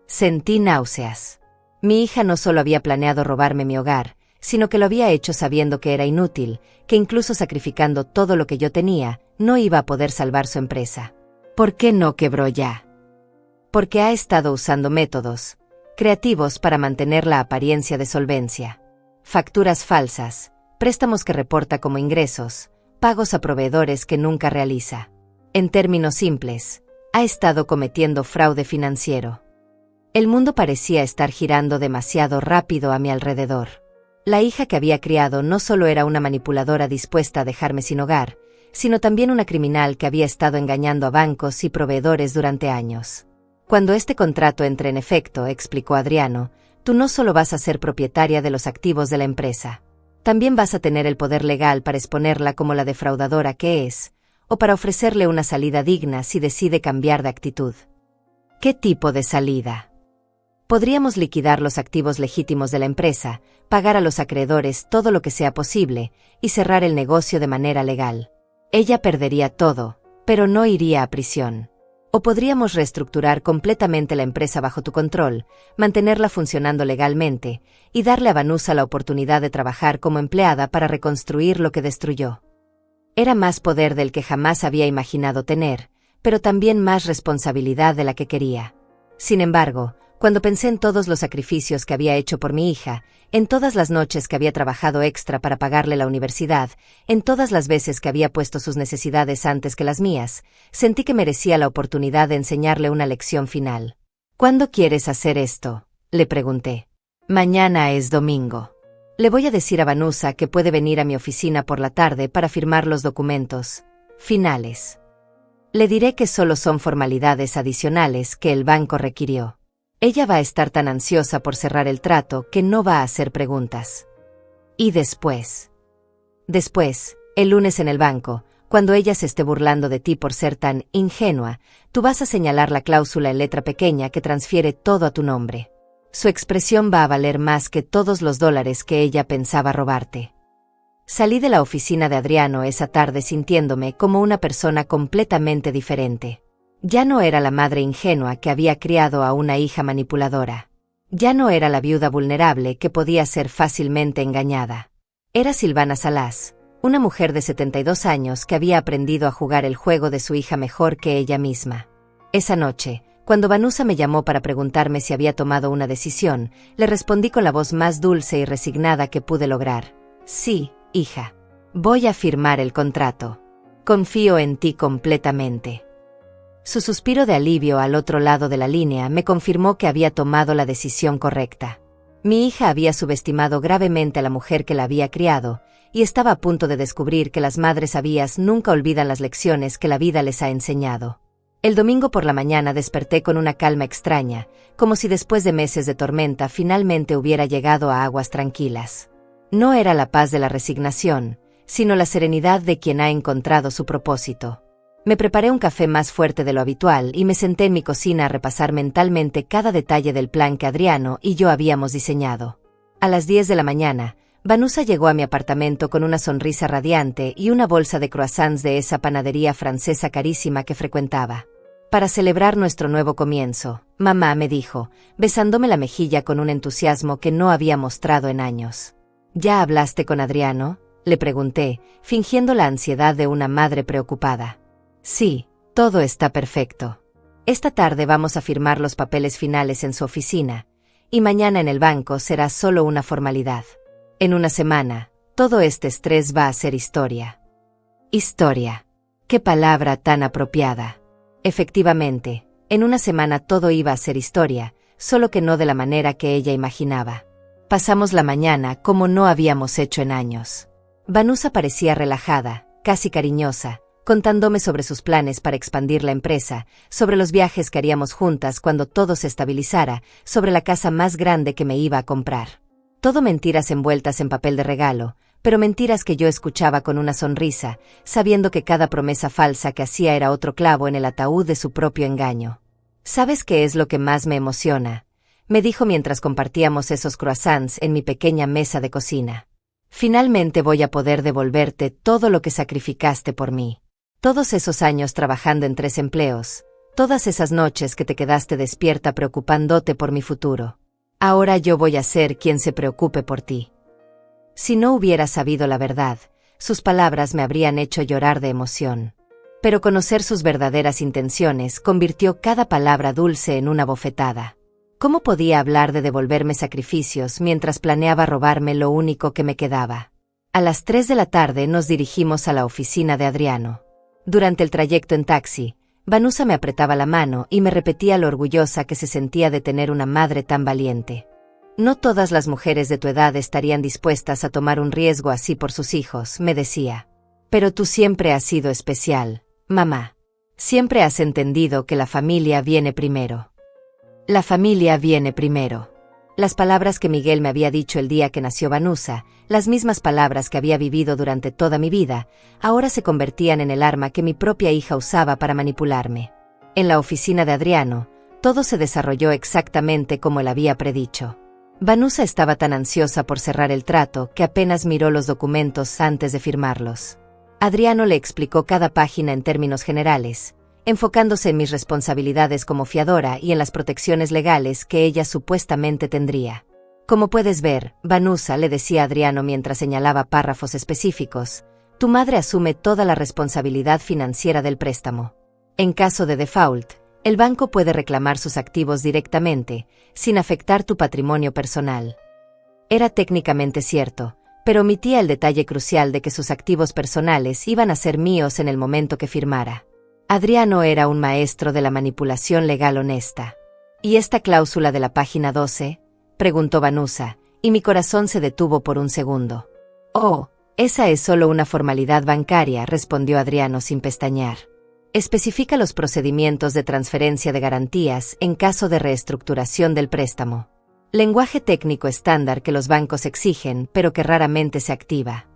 [SPEAKER 1] Sentí náuseas. Mi hija no solo había planeado robarme mi hogar, sino que lo había hecho sabiendo que era inútil, que incluso sacrificando todo lo que yo tenía, no iba a poder salvar su empresa. ¿Por qué no quebró ya? Porque ha estado usando métodos creativos para mantener la apariencia de solvencia. Facturas falsas, préstamos que reporta como ingresos, pagos a proveedores que nunca realiza. En términos simples, ha estado cometiendo fraude financiero. El mundo parecía estar girando demasiado rápido a mi alrededor. La hija que había criado no solo era una manipuladora dispuesta a dejarme sin hogar, sino también una criminal que había estado engañando a bancos y proveedores durante años. Cuando este contrato entre en efecto, explicó Adriano, tú no solo vas a ser propietaria de los activos de la empresa, también vas a tener el poder legal para exponerla como la defraudadora que es, o para ofrecerle una salida digna si decide cambiar de actitud. ¿Qué tipo de salida? Podríamos liquidar los activos legítimos de la empresa, pagar a los acreedores todo lo que sea posible, y cerrar el negocio de manera legal. Ella perdería todo, pero no iría a prisión. O podríamos reestructurar completamente la empresa bajo tu control, mantenerla funcionando legalmente, y darle a Vanusa la oportunidad de trabajar como empleada para reconstruir lo que destruyó. Era más poder del que jamás había imaginado tener, pero también más responsabilidad de la que quería. Sin embargo, cuando pensé en todos los sacrificios que había hecho por mi hija, en todas las noches que había trabajado extra para pagarle la universidad, en todas las veces que había puesto sus necesidades antes que las mías, sentí que merecía la oportunidad de enseñarle una lección final. ¿Cuándo quieres hacer esto?, le pregunté. Mañana es domingo. Le voy a decir a Vanusa que puede venir a mi oficina por la tarde para firmar los documentos finales. Le diré que solo son formalidades adicionales que el banco requirió. Ella va a estar tan ansiosa por cerrar el trato que no va a hacer preguntas. ¿Y después? Después, el lunes en el banco, Cuando ella se esté burlando de ti por ser tan ingenua, tú vas a señalar la cláusula en letra pequeña que transfiere todo a tu nombre. Su expresión va a valer más que todos los dólares que ella pensaba robarte. Salí de la oficina de Adriano esa tarde sintiéndome como una persona completamente diferente. Ya no era la madre ingenua que había criado a una hija manipuladora. Ya no era la viuda vulnerable que podía ser fácilmente engañada. Era Silvana Salas, una mujer de 72 años que había aprendido a jugar el juego de su hija mejor que ella misma. Esa noche, cuando Vanusa me llamó para preguntarme si había tomado una decisión, le respondí con la voz más dulce y resignada que pude lograr. Sí, hija. Voy a firmar el contrato. Confío en ti completamente. Su suspiro de alivio al otro lado de la línea me confirmó que había tomado la decisión correcta. Mi hija había subestimado gravemente a la mujer que la había criado, y estaba a punto de descubrir que las madres sabias nunca olvidan las lecciones que la vida les ha enseñado. El domingo por la mañana desperté con una calma extraña, como si después de meses de tormenta finalmente hubiera llegado a aguas tranquilas. No era la paz de la resignación, sino la serenidad de quien ha encontrado su propósito. Me preparé un café más fuerte de lo habitual y me senté en mi cocina a repasar mentalmente cada detalle del plan que Adriano y yo habíamos diseñado. A las 10 de la mañana, Vanusa llegó a mi apartamento con una sonrisa radiante y una bolsa de croissants de esa panadería francesa carísima que frecuentaba. Para celebrar nuestro nuevo comienzo, mamá me dijo, besándome la mejilla con un entusiasmo que no había mostrado en años. ¿Ya hablaste con Adriano?, le pregunté, fingiendo la ansiedad de una madre preocupada. Sí, todo está perfecto. Esta tarde vamos a firmar los papeles finales en su oficina, y mañana en el banco será solo una formalidad. En una semana, todo este estrés va a ser historia. Historia. Qué palabra tan apropiada. Efectivamente, en una semana todo iba a ser historia, solo que no de la manera que ella imaginaba. Pasamos la mañana como no habíamos hecho en años. Vanusa parecía relajada, casi cariñosa, contándome sobre sus planes para expandir la empresa, sobre los viajes que haríamos juntas cuando todo se estabilizara, sobre la casa más grande que me iba a comprar. Todo mentiras envueltas en papel de regalo, pero mentiras que yo escuchaba con una sonrisa, sabiendo que cada promesa falsa que hacía era otro clavo en el ataúd de su propio engaño. ¿Sabes qué es lo que más me emociona?, me dijo mientras compartíamos esos croissants en mi pequeña mesa de cocina. Finalmente voy a poder devolverte todo lo que sacrificaste por mí. Todos esos años trabajando en 3 empleos, todas esas noches que te quedaste despierta preocupándote por mi futuro. Ahora yo voy a ser quien se preocupe por ti. Si no hubiera sabido la verdad, sus palabras me habrían hecho llorar de emoción. Pero conocer sus verdaderas intenciones convirtió cada palabra dulce en una bofetada. ¿Cómo podía hablar de devolverme sacrificios mientras planeaba robarme lo único que me quedaba? A las 3 de la tarde nos dirigimos a la oficina de Adriano. Durante el trayecto en taxi, Vanusa me apretaba la mano y me repetía lo orgullosa que se sentía de tener una madre tan valiente. No todas las mujeres de tu edad estarían dispuestas a tomar un riesgo así por sus hijos, me decía. Pero tú siempre has sido especial, mamá. Siempre has entendido que la familia viene primero. La familia viene primero. Las palabras que Miguel me había dicho el día que nació Vanusa, las mismas palabras que había vivido durante toda mi vida, ahora se convertían en el arma que mi propia hija usaba para manipularme. En la oficina de Adriano, todo se desarrolló exactamente como él había predicho. Vanusa estaba tan ansiosa por cerrar el trato que apenas miró los documentos antes de firmarlos. Adriano le explicó cada página en términos generales, enfocándose en mis responsabilidades como fiadora y en las protecciones legales que ella supuestamente tendría. Como puedes ver, Vanusa, le decía Adriano mientras señalaba párrafos específicos, tu madre asume toda la responsabilidad financiera del préstamo. En caso de default, el banco puede reclamar sus activos directamente, sin afectar tu patrimonio personal. Era técnicamente cierto, pero omitía el detalle crucial de que sus activos personales iban a ser míos en el momento que firmara. Adriano era un maestro de la manipulación legal honesta. ¿Y esta cláusula de la página 12? Preguntó Vanusa, y mi corazón se detuvo por un segundo. Oh, esa es solo una formalidad bancaria, respondió Adriano sin pestañear. Especifica los procedimientos de transferencia de garantías en caso de reestructuración del préstamo. Lenguaje técnico estándar que los bancos exigen, pero que raramente se activa.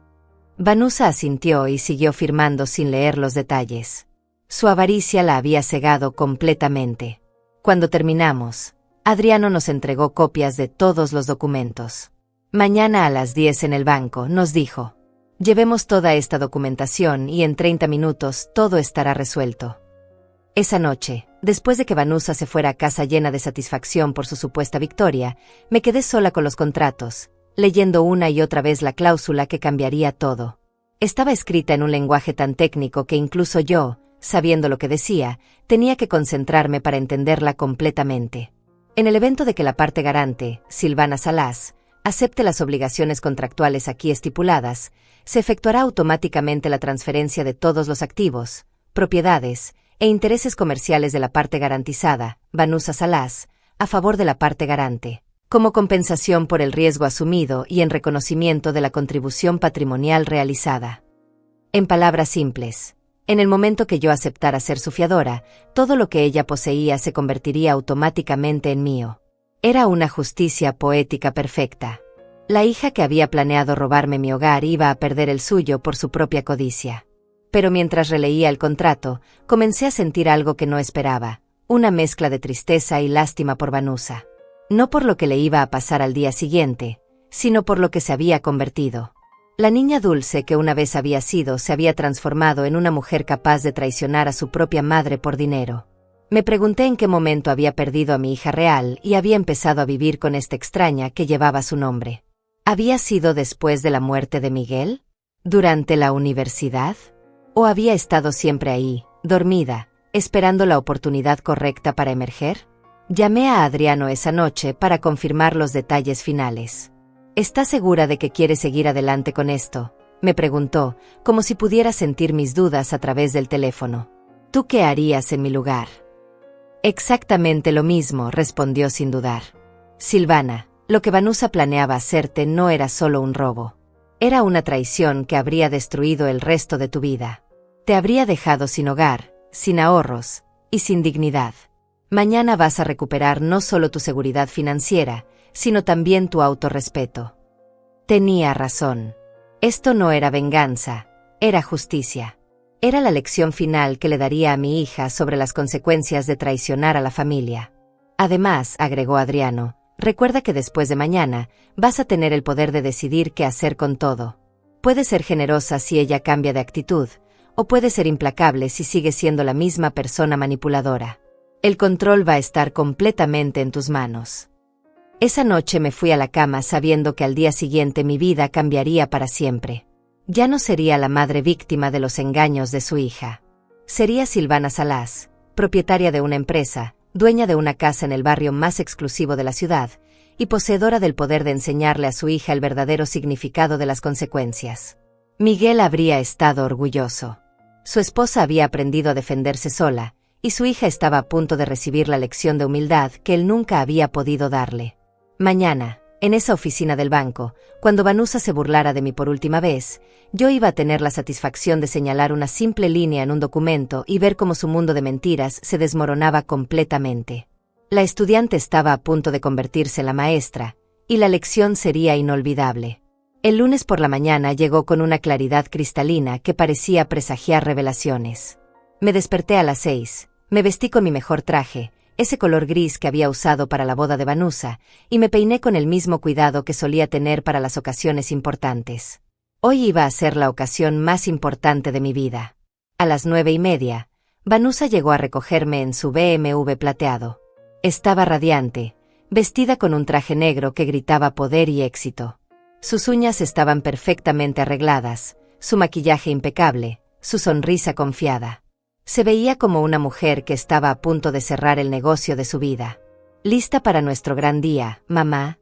[SPEAKER 1] Vanusa asintió y siguió firmando sin leer los detalles. Su avaricia la había cegado completamente. Cuando terminamos, Adriano nos entregó copias de todos los documentos. Mañana a las 10 en el banco, nos dijo. Llevemos toda esta documentación y en 30 minutos todo estará resuelto. Esa noche, después de que Vanusa se fuera a casa llena de satisfacción por su supuesta victoria, me quedé sola con los contratos, leyendo una y otra vez la cláusula que cambiaría todo. Estaba escrita en un lenguaje tan técnico que incluso yo, sabiendo lo que decía, tenía que concentrarme para entenderla completamente. En el evento de que la parte garante, Silvana Salas, acepte las obligaciones contractuales aquí estipuladas, se efectuará automáticamente la transferencia de todos los activos, propiedades e intereses comerciales de la parte garantizada, Vanusa Salas, a favor de la parte garante, como compensación por el riesgo asumido y en reconocimiento de la contribución patrimonial realizada. En palabras simples, en el momento que yo aceptara ser su fiadora, todo lo que ella poseía se convertiría automáticamente en mío. Era una justicia poética perfecta. La hija que había planeado robarme mi hogar iba a perder el suyo por su propia codicia. Pero mientras releía el contrato, comencé a sentir algo que no esperaba, una mezcla de tristeza y lástima por Vanusa. No por lo que le iba a pasar al día siguiente, sino por lo que se había convertido. La niña dulce que una vez había sido se había transformado en una mujer capaz de traicionar a su propia madre por dinero. Me pregunté en qué momento había perdido a mi hija real y había empezado a vivir con esta extraña que llevaba su nombre. ¿Había sido después de la muerte de Miguel? ¿Durante la universidad? ¿O había estado siempre ahí, dormida, esperando la oportunidad correcta para emerger? Llamé a Adriano esa noche para confirmar los detalles finales. ¿Estás segura de que quieres seguir adelante con esto?, me preguntó, como si pudiera sentir mis dudas a través del teléfono. ¿Tú qué harías en mi lugar? Exactamente lo mismo, respondió sin dudar. Silvana, lo que Vanusa planeaba hacerte no era solo un robo. Era una traición que habría destruido el resto de tu vida. Te habría dejado sin hogar, sin ahorros y sin dignidad. Mañana vas a recuperar no solo tu seguridad financiera, sino también tu autorrespeto. Tenía razón. Esto no era venganza, era justicia. Era la lección final que le daría a mi hija sobre las consecuencias de traicionar a la familia. Además, agregó Adriano, recuerda que después de mañana, vas a tener el poder de decidir qué hacer con todo. Puedes ser generosa si ella cambia de actitud, o puedes ser implacable si sigue siendo la misma persona manipuladora. El control va a estar completamente en tus manos. Esa noche me fui a la cama sabiendo que al día siguiente mi vida cambiaría para siempre. Ya no sería la madre víctima de los engaños de su hija. Sería Silvana Salas, propietaria de una empresa, dueña de una casa en el barrio más exclusivo de la ciudad, y poseedora del poder de enseñarle a su hija el verdadero significado de las consecuencias. Miguel habría estado orgulloso. Su esposa había aprendido a defenderse sola, y su hija estaba a punto de recibir la lección de humildad que él nunca había podido darle. Mañana, en esa oficina del banco, cuando Vanusa se burlara de mí por última vez, yo iba a tener la satisfacción de señalar una simple línea en un documento y ver cómo su mundo de mentiras se desmoronaba completamente. La estudiante estaba a punto de convertirse en la maestra, y la lección sería inolvidable. El lunes por la mañana llegó con una claridad cristalina que parecía presagiar revelaciones. Me desperté a las 6, me vestí con mi mejor traje, ese color gris que había usado para la boda de Vanusa, y me peiné con el mismo cuidado que solía tener para las ocasiones importantes. Hoy iba a ser la ocasión más importante de mi vida. A las 9:30, Vanusa llegó a recogerme en su BMW plateado. Estaba radiante, vestida con un traje negro que gritaba poder y éxito. Sus uñas estaban perfectamente arregladas, su maquillaje impecable, su sonrisa confiada. Se veía como una mujer que estaba a punto de cerrar el negocio de su vida. ¿Lista para nuestro gran día, mamá?,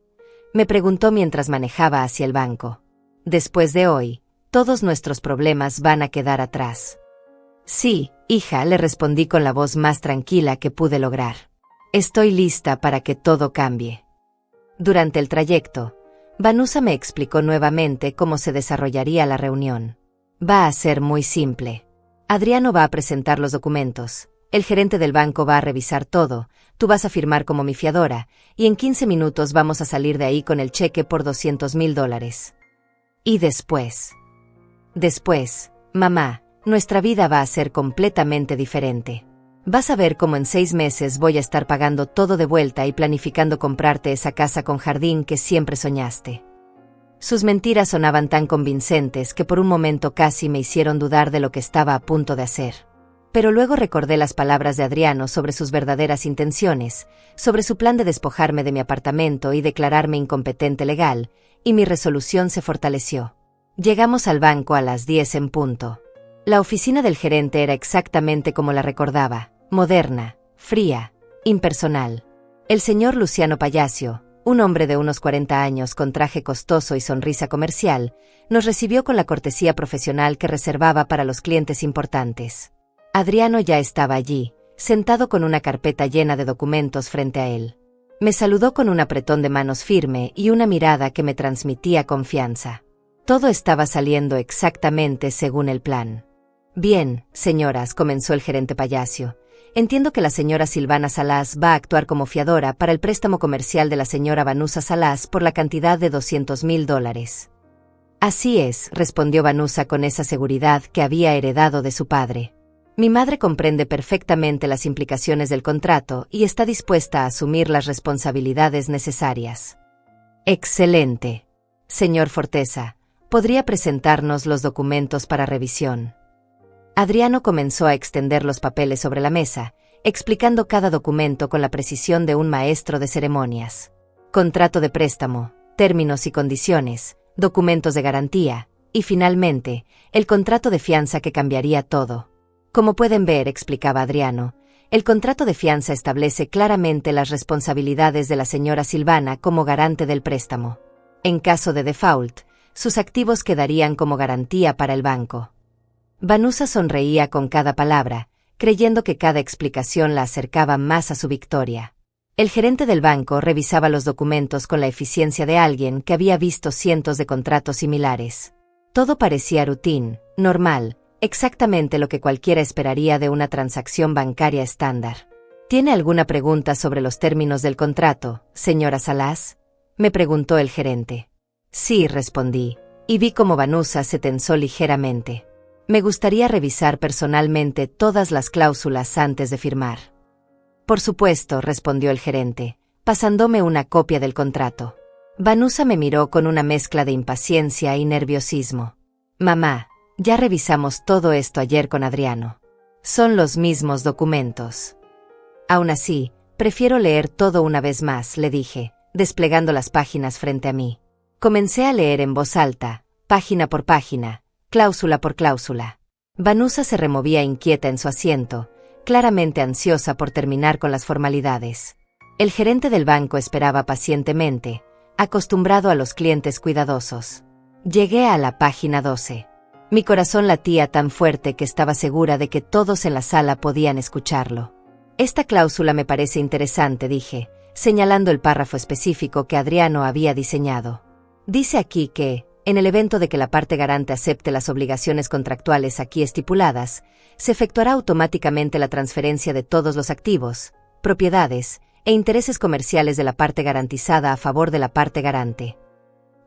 [SPEAKER 1] me preguntó mientras manejaba hacia el banco. Después de hoy, todos nuestros problemas van a quedar atrás. Sí, hija, le respondí con la voz más tranquila que pude lograr. Estoy lista para que todo cambie. Durante el trayecto, Vanusa me explicó nuevamente cómo se desarrollaría la reunión. Va a ser muy simple. Adriano va a presentar los documentos, el gerente del banco va a revisar todo, tú vas a firmar como mi fiadora, y en 15 minutos vamos a salir de ahí con el cheque por $200,000. ¿Y después? Después, mamá, nuestra vida va a ser completamente diferente. Vas a ver cómo en 6 meses voy a estar pagando todo de vuelta y planificando comprarte esa casa con jardín que siempre soñaste. Sus mentiras sonaban tan convincentes que por un momento casi me hicieron dudar de lo que estaba a punto de hacer. Pero luego recordé las palabras de Adriano sobre sus verdaderas intenciones, sobre su plan de despojarme de mi apartamento y declararme incompetente legal, y mi resolución se fortaleció. Llegamos al banco a las 10 en punto. La oficina del gerente era exactamente como la recordaba, moderna, fría, impersonal. El señor Luciano Palacio, un hombre de unos 40 años con traje costoso y sonrisa comercial, nos recibió con la cortesía profesional que reservaba para los clientes importantes. Adriano ya estaba allí, sentado con una carpeta llena de documentos frente a él. Me saludó con un apretón de manos firme y una mirada que me transmitía confianza. Todo estaba saliendo exactamente según el plan. Bien, señoras, comenzó el gerente Palacio. Entiendo que la señora Silvana Salas va a actuar como fiadora para el préstamo comercial de la señora Vanusa Salas por la cantidad de $200,000. Así es, respondió Vanusa con esa seguridad que había heredado de su padre. Mi madre comprende perfectamente las implicaciones del contrato y está dispuesta a asumir las responsabilidades necesarias. Excelente. Señor Forteza, ¿podría presentarnos los documentos para revisión? Adriano comenzó a extender los papeles sobre la mesa, explicando cada documento con la precisión de un maestro de ceremonias. Contrato de préstamo, términos y condiciones, documentos de garantía, y finalmente, el contrato de fianza que cambiaría todo. Como pueden ver, explicaba Adriano, el contrato de fianza establece claramente las responsabilidades de la señora Silvana como garante del préstamo. En caso de default, sus activos quedarían como garantía para el banco. Vanusa sonreía con cada palabra, creyendo que cada explicación la acercaba más a su victoria. El gerente del banco revisaba los documentos con la eficiencia de alguien que había visto cientos de contratos similares. Todo parecía rutina, normal, exactamente lo que cualquiera esperaría de una transacción bancaria estándar. ¿Tiene alguna pregunta sobre los términos del contrato, señora Salas?, me preguntó el gerente. Sí, respondí, y vi cómo Vanusa se tensó ligeramente. Me gustaría revisar personalmente todas las cláusulas antes de firmar. Por supuesto, respondió el gerente, pasándome una copia del contrato. Vanusa me miró con una mezcla de impaciencia y nerviosismo. Mamá, ya revisamos todo esto ayer con Adriano. Son los mismos documentos. Aún así, prefiero leer todo una vez más, le dije, desplegando las páginas frente a mí. Comencé a leer en voz alta, página por página, cláusula por cláusula. Vanusa se removía inquieta en su asiento, claramente ansiosa por terminar con las formalidades. El gerente del banco esperaba pacientemente, acostumbrado a los clientes cuidadosos. Llegué a la página 12. Mi corazón latía tan fuerte que estaba segura de que todos en la sala podían escucharlo. Esta cláusula me parece interesante, dije, señalando el párrafo específico que Adriano había diseñado. Dice aquí que, en el evento de que la parte garante acepte las obligaciones contractuales aquí estipuladas, se efectuará automáticamente la transferencia de todos los activos, propiedades e intereses comerciales de la parte garantizada a favor de la parte garante.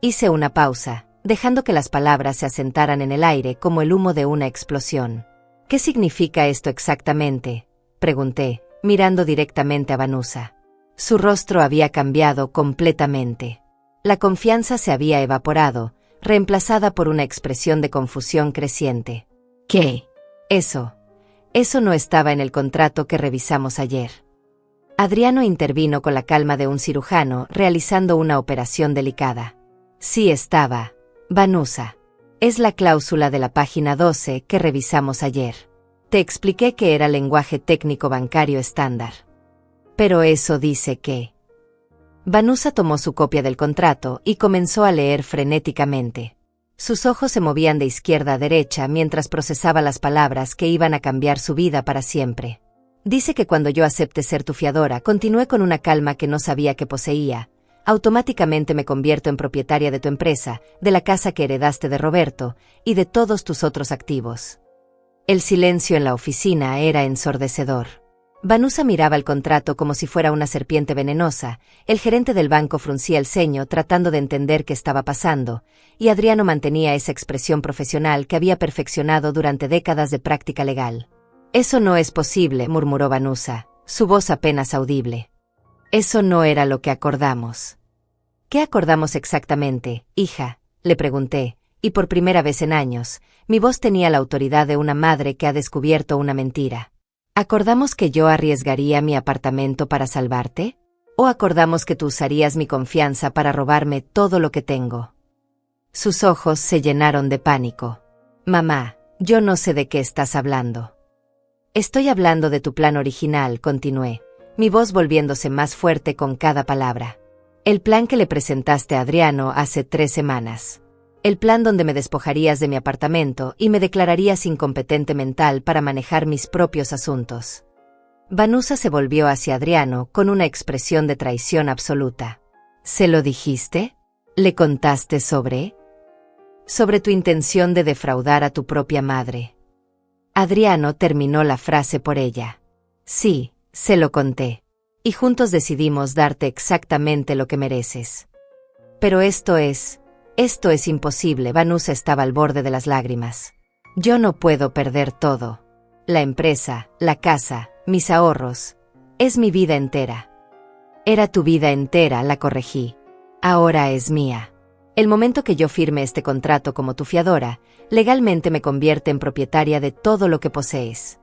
[SPEAKER 1] Hice una pausa, dejando que las palabras se asentaran en el aire como el humo de una explosión. ¿Qué significa esto exactamente?, pregunté, mirando directamente a Vanusa. Su rostro había cambiado completamente. La confianza se había evaporado, reemplazada por una expresión de confusión creciente. ¿Qué? Eso no estaba en el contrato que revisamos ayer. Adriano intervino con la calma de un cirujano realizando una operación delicada. Sí estaba, Vanusa. Es la cláusula de la página 12 que revisamos ayer. Te expliqué que era lenguaje técnico bancario estándar. Pero eso dice que... Vanusa tomó su copia del contrato y comenzó a leer frenéticamente. Sus ojos se movían de izquierda a derecha mientras procesaba las palabras que iban a cambiar su vida para siempre. Dice que cuando yo acepte ser tu fiadora, continué con una calma que no sabía que poseía, automáticamente me convierto en propietaria de tu empresa, de la casa que heredaste de Roberto, y de todos tus otros activos. El silencio en la oficina era ensordecedor. Vanusa miraba el contrato como si fuera una serpiente venenosa, el gerente del banco fruncía el ceño tratando de entender qué estaba pasando, y Adriano mantenía esa expresión profesional que había perfeccionado durante décadas de práctica legal. «Eso no es posible», murmuró Vanusa, su voz apenas audible. «Eso no era lo que acordamos». «¿Qué acordamos exactamente, hija?», le pregunté, y por primera vez en años, mi voz tenía la autoridad de una madre que ha descubierto una mentira. ¿Acordamos que yo arriesgaría mi apartamento para salvarte? ¿O acordamos que tú usarías mi confianza para robarme todo lo que tengo? Sus ojos se llenaron de pánico. Mamá, yo no sé de qué estás hablando. Estoy hablando de tu plan original, continué, mi voz volviéndose más fuerte con cada palabra. El plan que le presentaste a Adriano hace 3 semanas. El plan donde me despojarías de mi apartamento y me declararías incompetente mental para manejar mis propios asuntos. Vanusa se volvió hacia Adriano con una expresión de traición absoluta. ¿Se lo dijiste? ¿Le contaste sobre tu intención de defraudar a tu propia madre? Adriano terminó la frase por ella. Sí, se lo conté. Y juntos decidimos darte exactamente lo que mereces. Pero esto es imposible. Vanusa estaba al borde de las lágrimas. Yo no puedo perder todo. La empresa, la casa, mis ahorros. Es mi vida entera. Era tu vida entera, la corregí. Ahora es mía. El momento que yo firme este contrato como tu fiadora, legalmente me convierte en propietaria de todo lo que posees.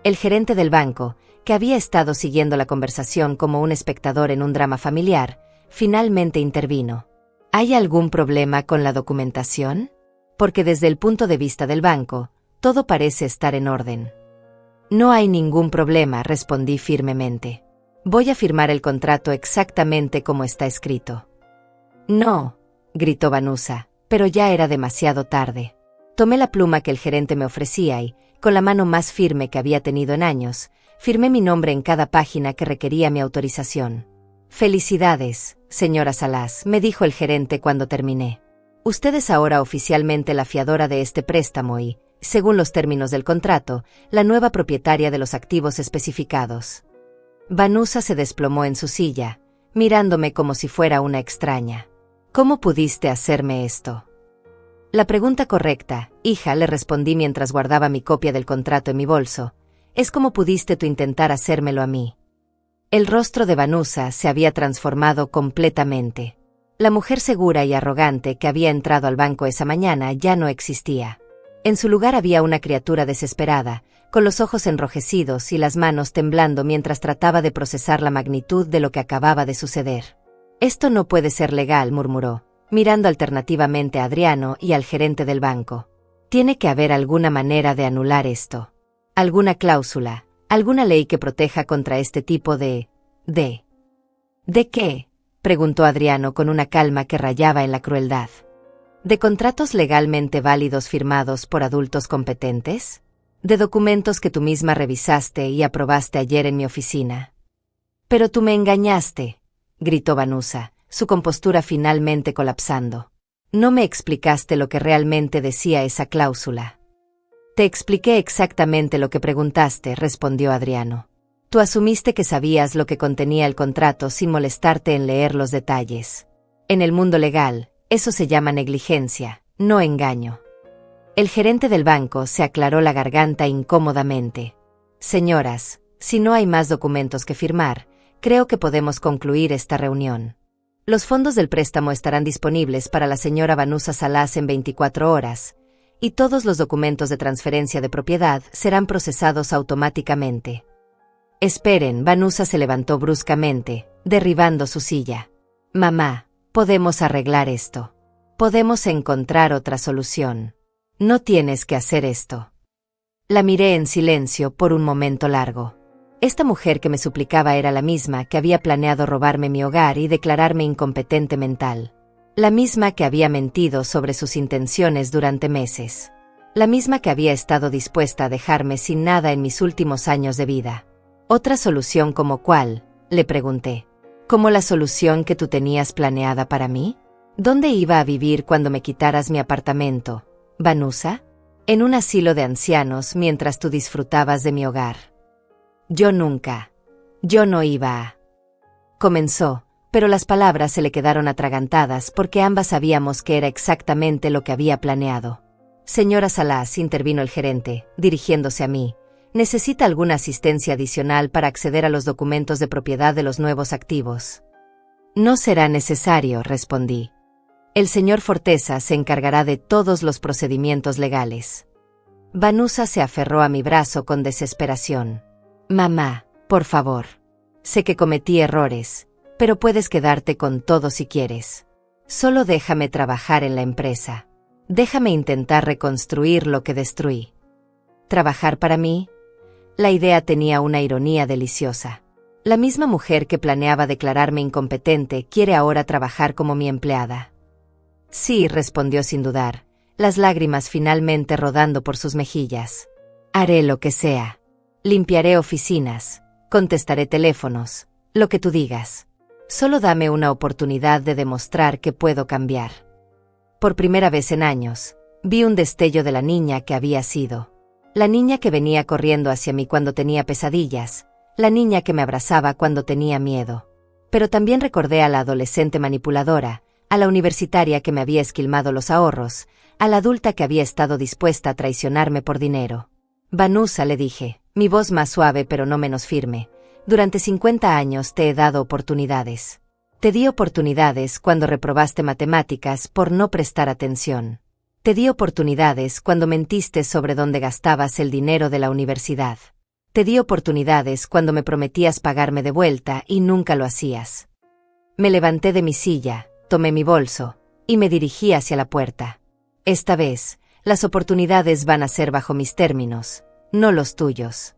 [SPEAKER 1] El gerente del banco, que había estado siguiendo la conversación como un espectador en un drama familiar, finalmente intervino. ¿Hay algún problema con la documentación? Porque desde el punto de vista del banco, todo parece estar en orden. No hay ningún problema, respondí firmemente. Voy a firmar el contrato exactamente como está escrito. No, gritó Vanusa, pero ya era demasiado tarde. Tomé la pluma que el gerente me ofrecía y, con la mano más firme que había tenido en años, firmé mi nombre en cada página que requería mi autorización. «Felicidades, señora Salas», me dijo el gerente cuando terminé. «Usted es ahora oficialmente la fiadora de este préstamo y, según los términos del contrato, la nueva propietaria de los activos especificados». Vanusa se desplomó en su silla, mirándome como si fuera una extraña. «¿Cómo pudiste hacerme esto?» «La pregunta correcta, hija», le respondí mientras guardaba mi copia del contrato en mi bolso, «es cómo pudiste tú intentar hacérmelo a mí». El rostro de Vanusa se había transformado completamente. La mujer segura y arrogante que había entrado al banco esa mañana ya no existía. En su lugar había una criatura desesperada, con los ojos enrojecidos y las manos temblando mientras trataba de procesar la magnitud de lo que acababa de suceder. «Esto no puede ser legal», murmuró, mirando alternativamente a Adriano y al gerente del banco. «Tiene que haber alguna manera de anular esto. Alguna cláusula. ¿Alguna ley que proteja contra este tipo de qué?», preguntó Adriano con una calma que rayaba en la crueldad. ¿De contratos legalmente válidos firmados por adultos competentes? ¿De documentos que tú misma revisaste y aprobaste ayer en mi oficina? «Pero tú me engañaste», gritó Vanusa, su compostura finalmente colapsando. «No me explicaste lo que realmente decía esa cláusula». «Te expliqué exactamente lo que preguntaste», respondió Adriano. «Tú asumiste que sabías lo que contenía el contrato sin molestarte en leer los detalles. En el mundo legal, eso se llama negligencia, no engaño». El gerente del banco se aclaró la garganta incómodamente. «Señoras, si no hay más documentos que firmar, creo que podemos concluir esta reunión. Los fondos del préstamo estarán disponibles para la señora Vanusa Salas en 24 horas, y todos los documentos de transferencia de propiedad serán procesados automáticamente». «Esperen», Vanusa se levantó bruscamente, derribando su silla. «Mamá, podemos arreglar esto. Podemos encontrar otra solución. No tienes que hacer esto». La miré en silencio por un momento largo. Esta mujer que me suplicaba era la misma que había planeado robarme mi hogar y declararme incompetente mental. La misma que había mentido sobre sus intenciones durante meses. La misma que había estado dispuesta a dejarme sin nada en mis últimos años de vida. ¿Otra solución como cuál?, le pregunté. ¿Como la solución que tú tenías planeada para mí? ¿Dónde iba a vivir cuando me quitaras mi apartamento, Vanusa? En un asilo de ancianos mientras tú disfrutabas de mi hogar. Yo no iba a... Comenzó, pero las palabras se le quedaron atragantadas porque ambas sabíamos que era exactamente lo que había planeado. Señora Salas, intervino el gerente, dirigiéndose a mí, ¿necesita alguna asistencia adicional para acceder a los documentos de propiedad de los nuevos activos? No será necesario, respondí. El señor Forteza se encargará de todos los procedimientos legales. Vanusa se aferró a mi brazo con desesperación. Mamá, por favor. Sé que cometí errores, pero puedes quedarte con todo si quieres. Solo déjame trabajar en la empresa. Déjame intentar reconstruir lo que destruí. ¿Trabajar para mí? La idea tenía una ironía deliciosa. La misma mujer que planeaba declararme incompetente quiere ahora trabajar como mi empleada. Sí, respondió sin dudar, las lágrimas finalmente rodando por sus mejillas. Haré lo que sea. Limpiaré oficinas, contestaré teléfonos, lo que tú digas. Solo dame una oportunidad de demostrar que puedo cambiar. Por primera vez en años, vi un destello de la niña que había sido. La niña que venía corriendo hacia mí cuando tenía pesadillas, la niña que me abrazaba cuando tenía miedo. Pero también recordé a la adolescente manipuladora, a la universitaria que me había esquilmado los ahorros, a la adulta que había estado dispuesta a traicionarme por dinero. Vanusa, le dije, mi voz más suave pero no menos firme, durante 50 años te he dado oportunidades. Te di oportunidades cuando reprobaste matemáticas por no prestar atención. Te di oportunidades cuando mentiste sobre dónde gastabas el dinero de la universidad. Te di oportunidades cuando me prometías pagarme de vuelta y nunca lo hacías. Me levanté de mi silla, tomé mi bolso, y me dirigí hacia la puerta. Esta vez, las oportunidades van a ser bajo mis términos, no los tuyos.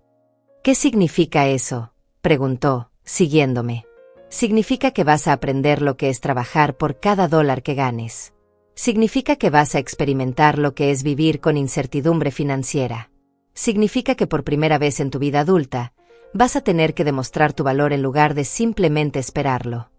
[SPEAKER 1] ¿Qué significa eso?, preguntó, siguiéndome. Significa que vas a aprender lo que es trabajar por cada dólar que ganes. Significa que vas a experimentar lo que es vivir con incertidumbre financiera. Significa que por primera vez en tu vida adulta, vas a tener que demostrar tu valor en lugar de simplemente esperarlo.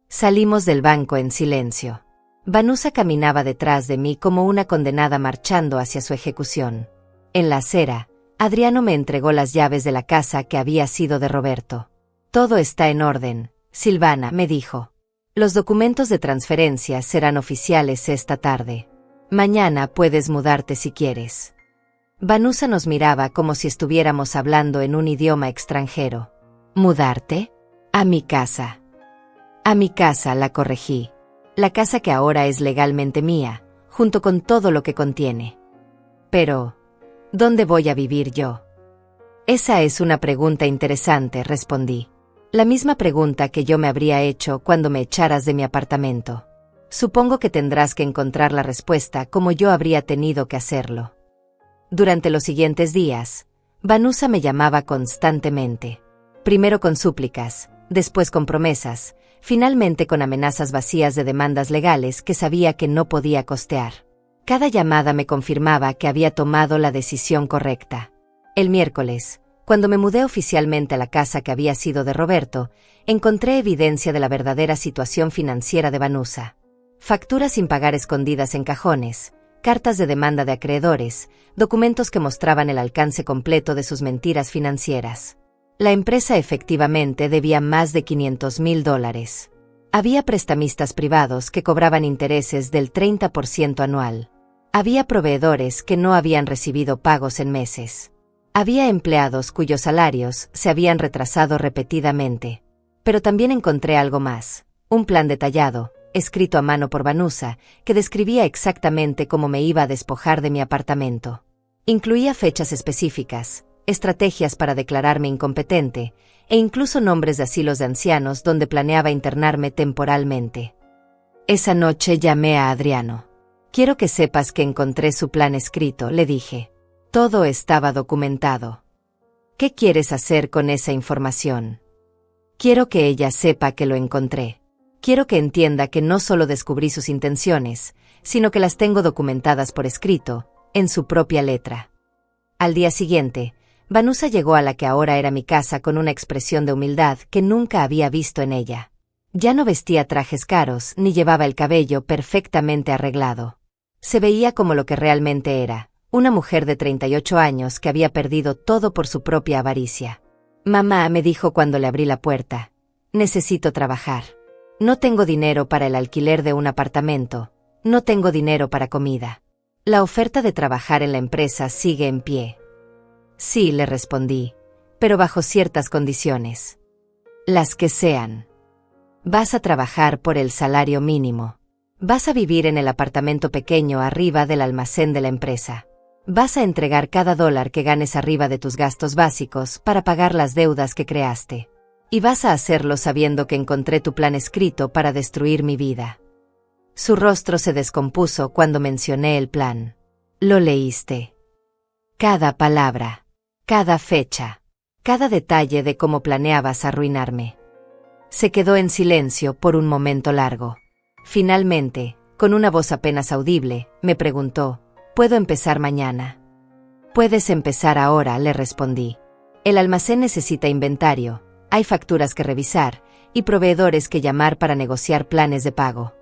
[SPEAKER 1] Salimos del banco en silencio. Vanusa caminaba detrás de mí como una condenada marchando hacia su ejecución. En la acera, Adriano me entregó las llaves de la casa que había sido de Roberto. Todo está en orden, Silvana, me dijo. Los documentos de transferencia serán oficiales esta tarde. Mañana puedes mudarte si quieres. Vanusa nos miraba como si estuviéramos hablando en un idioma extranjero. ¿Mudarte? A mi casa. A mi casa, la corregí. La casa que ahora es legalmente mía, junto con todo lo que contiene. Pero, ¿dónde voy a vivir yo? Esa es una pregunta interesante, respondí. La misma pregunta que yo me habría hecho cuando me echaras de mi apartamento. Supongo que tendrás que encontrar la respuesta como yo habría tenido que hacerlo. Durante los siguientes días, Vanusa me llamaba constantemente. Primero con súplicas, después con promesas, finalmente con amenazas vacías de demandas legales que sabía que no podía costear. Cada llamada me confirmaba que había tomado la decisión correcta. El miércoles, cuando me mudé oficialmente a la casa que había sido de Roberto, encontré evidencia de la verdadera situación financiera de Vanusa. Facturas sin pagar escondidas en cajones, cartas de demanda de acreedores, documentos que mostraban el alcance completo de sus mentiras financieras. La empresa efectivamente debía más de $500,000. Había prestamistas privados que cobraban intereses del 30% anual. Había proveedores que no habían recibido pagos en meses. Había empleados cuyos salarios se habían retrasado repetidamente. Pero también encontré algo más, un plan detallado, escrito a mano por Vanusa, que describía exactamente cómo me iba a despojar de mi apartamento. Incluía fechas específicas, estrategias para declararme incompetente, e incluso nombres de asilos de ancianos donde planeaba internarme temporalmente. Esa noche llamé a Adriano. Quiero que sepas que encontré su plan escrito, le dije. Todo estaba documentado. ¿Qué quieres hacer con esa información? Quiero que ella sepa que lo encontré. Quiero que entienda que no solo descubrí sus intenciones, sino que las tengo documentadas por escrito, en su propia letra. Al día siguiente, Vanusa llegó a la que ahora era mi casa con una expresión de humildad que nunca había visto en ella. Ya no vestía trajes caros ni llevaba el cabello perfectamente arreglado. Se veía como lo que realmente era, una mujer de 38 años que había perdido todo por su propia avaricia. Mamá me dijo cuando le abrí la puerta. Necesito trabajar. No tengo dinero para el alquiler de un apartamento. No tengo dinero para comida. La oferta de trabajar en la empresa sigue en pie. Sí, le respondí, pero bajo ciertas condiciones. Las que sean. Vas a trabajar por el salario mínimo. Vas a vivir en el apartamento pequeño arriba del almacén de la empresa. Vas a entregar cada dólar que ganes arriba de tus gastos básicos para pagar las deudas que creaste. Y vas a hacerlo sabiendo que encontré tu plan escrito para destruir mi vida. Su rostro se descompuso cuando mencioné el plan. Lo leíste. Cada palabra, cada fecha, cada detalle de cómo planeabas arruinarme. Se quedó en silencio por un momento largo. Finalmente, con una voz apenas audible, me preguntó, ¿puedo empezar mañana? Puedes empezar ahora, le respondí. El almacén necesita inventario, hay facturas que revisar, y proveedores que llamar para negociar planes de pago.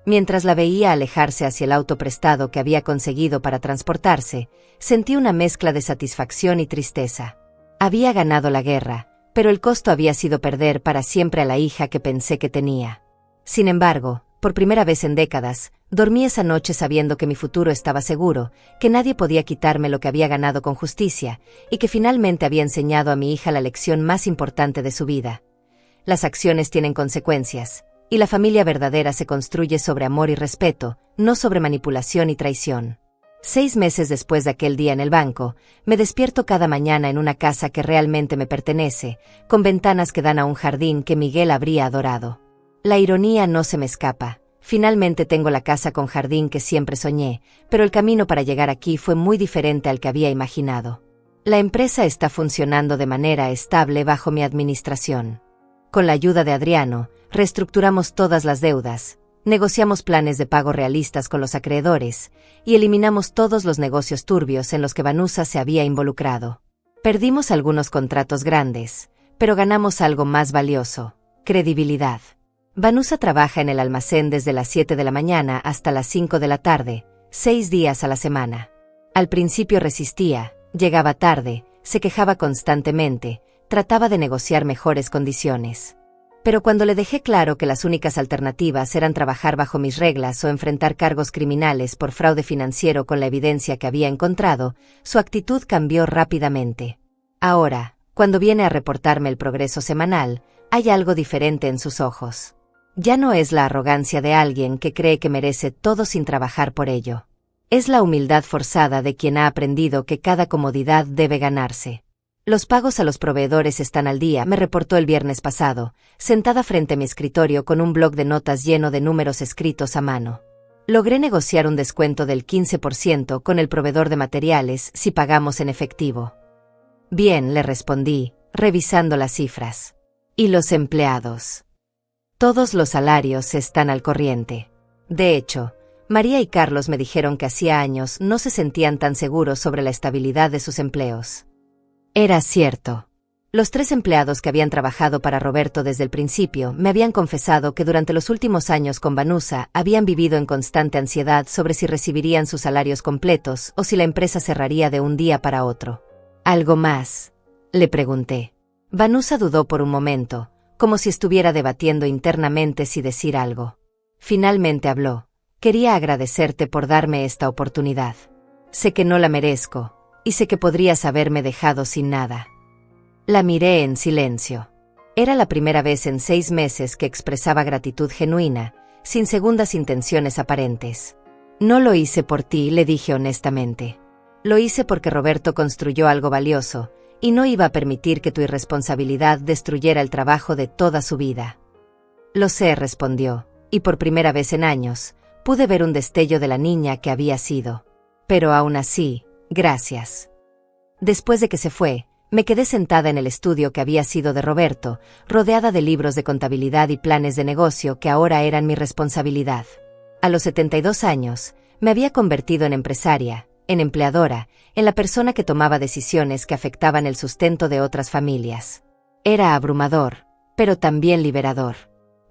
[SPEAKER 1] Mientras la veía alejarse hacia el auto prestado que había conseguido para transportarse, sentí una mezcla de satisfacción y tristeza. Había ganado la guerra, pero el costo había sido perder para siempre a la hija que pensé que tenía. Sin embargo, por primera vez en décadas, dormí esa noche sabiendo que mi futuro estaba seguro, que nadie podía quitarme lo que había ganado con justicia, y que finalmente había enseñado a mi hija la lección más importante de su vida. Las acciones tienen consecuencias, y la familia verdadera se construye sobre amor y respeto, no sobre manipulación y traición. 6 meses después de aquel día en el banco, me despierto cada mañana en una casa que realmente me pertenece, con ventanas que dan a un jardín que Miguel habría adorado. La ironía no se me escapa. Finalmente tengo la casa con jardín que siempre soñé, pero el camino para llegar aquí fue muy diferente al que había imaginado. La empresa está funcionando de manera estable bajo mi administración. Con la ayuda de Adriano, reestructuramos todas las deudas, negociamos planes de pago realistas con los acreedores, y eliminamos todos los negocios turbios en los que Vanusa se había involucrado. Perdimos algunos contratos grandes, pero ganamos algo más valioso: credibilidad. Vanusa trabaja en el almacén desde las 7 de la mañana hasta las 5 de la tarde, 6 días a la semana. Al principio resistía, llegaba tarde, se quejaba constantemente, trataba de negociar mejores condiciones. Pero cuando le dejé claro que las únicas alternativas eran trabajar bajo mis reglas o enfrentar cargos criminales por fraude financiero con la evidencia que había encontrado, su actitud cambió rápidamente. Ahora, cuando viene a reportarme el progreso semanal, hay algo diferente en sus ojos. Ya no es la arrogancia de alguien que cree que merece todo sin trabajar por ello. Es la humildad forzada de quien ha aprendido que cada comodidad debe ganarse. Los pagos a los proveedores están al día, me reportó el viernes pasado, sentada frente a mi escritorio con un bloc de notas lleno de números escritos a mano. Logré negociar un descuento del 15% con el proveedor de materiales si pagamos en efectivo. Bien, le respondí, revisando las cifras. ¿Y los empleados? Todos los salarios están al corriente. De hecho, María y Carlos me dijeron que hacía años no se sentían tan seguros sobre la estabilidad de sus empleos. Era cierto. Los 3 empleados que habían trabajado para Roberto desde el principio me habían confesado que durante los últimos años con Vanusa habían vivido en constante ansiedad sobre si recibirían sus salarios completos o si la empresa cerraría de un día para otro. ¿Algo más?, le pregunté. Vanusa dudó por un momento, como si estuviera debatiendo internamente si decir algo. Finalmente habló. Quería agradecerte por darme esta oportunidad. Sé que no la merezco, y sé que podrías haberme dejado sin nada. La miré en silencio. Era la primera vez en 6 meses que expresaba gratitud genuina, sin segundas intenciones aparentes. No lo hice por ti, le dije honestamente. Lo hice porque Roberto construyó algo valioso, y no iba a permitir que tu irresponsabilidad destruyera el trabajo de toda su vida. Lo sé, respondió, y por primera vez en años, pude ver un destello de la niña que había sido. Pero aún así, gracias. Después de que se fue, me quedé sentada en el estudio que había sido de Roberto, rodeada de libros de contabilidad y planes de negocio que ahora eran mi responsabilidad. A los 72 años, me había convertido en empresaria, en empleadora, en la persona que tomaba decisiones que afectaban el sustento de otras familias. Era abrumador, pero también liberador.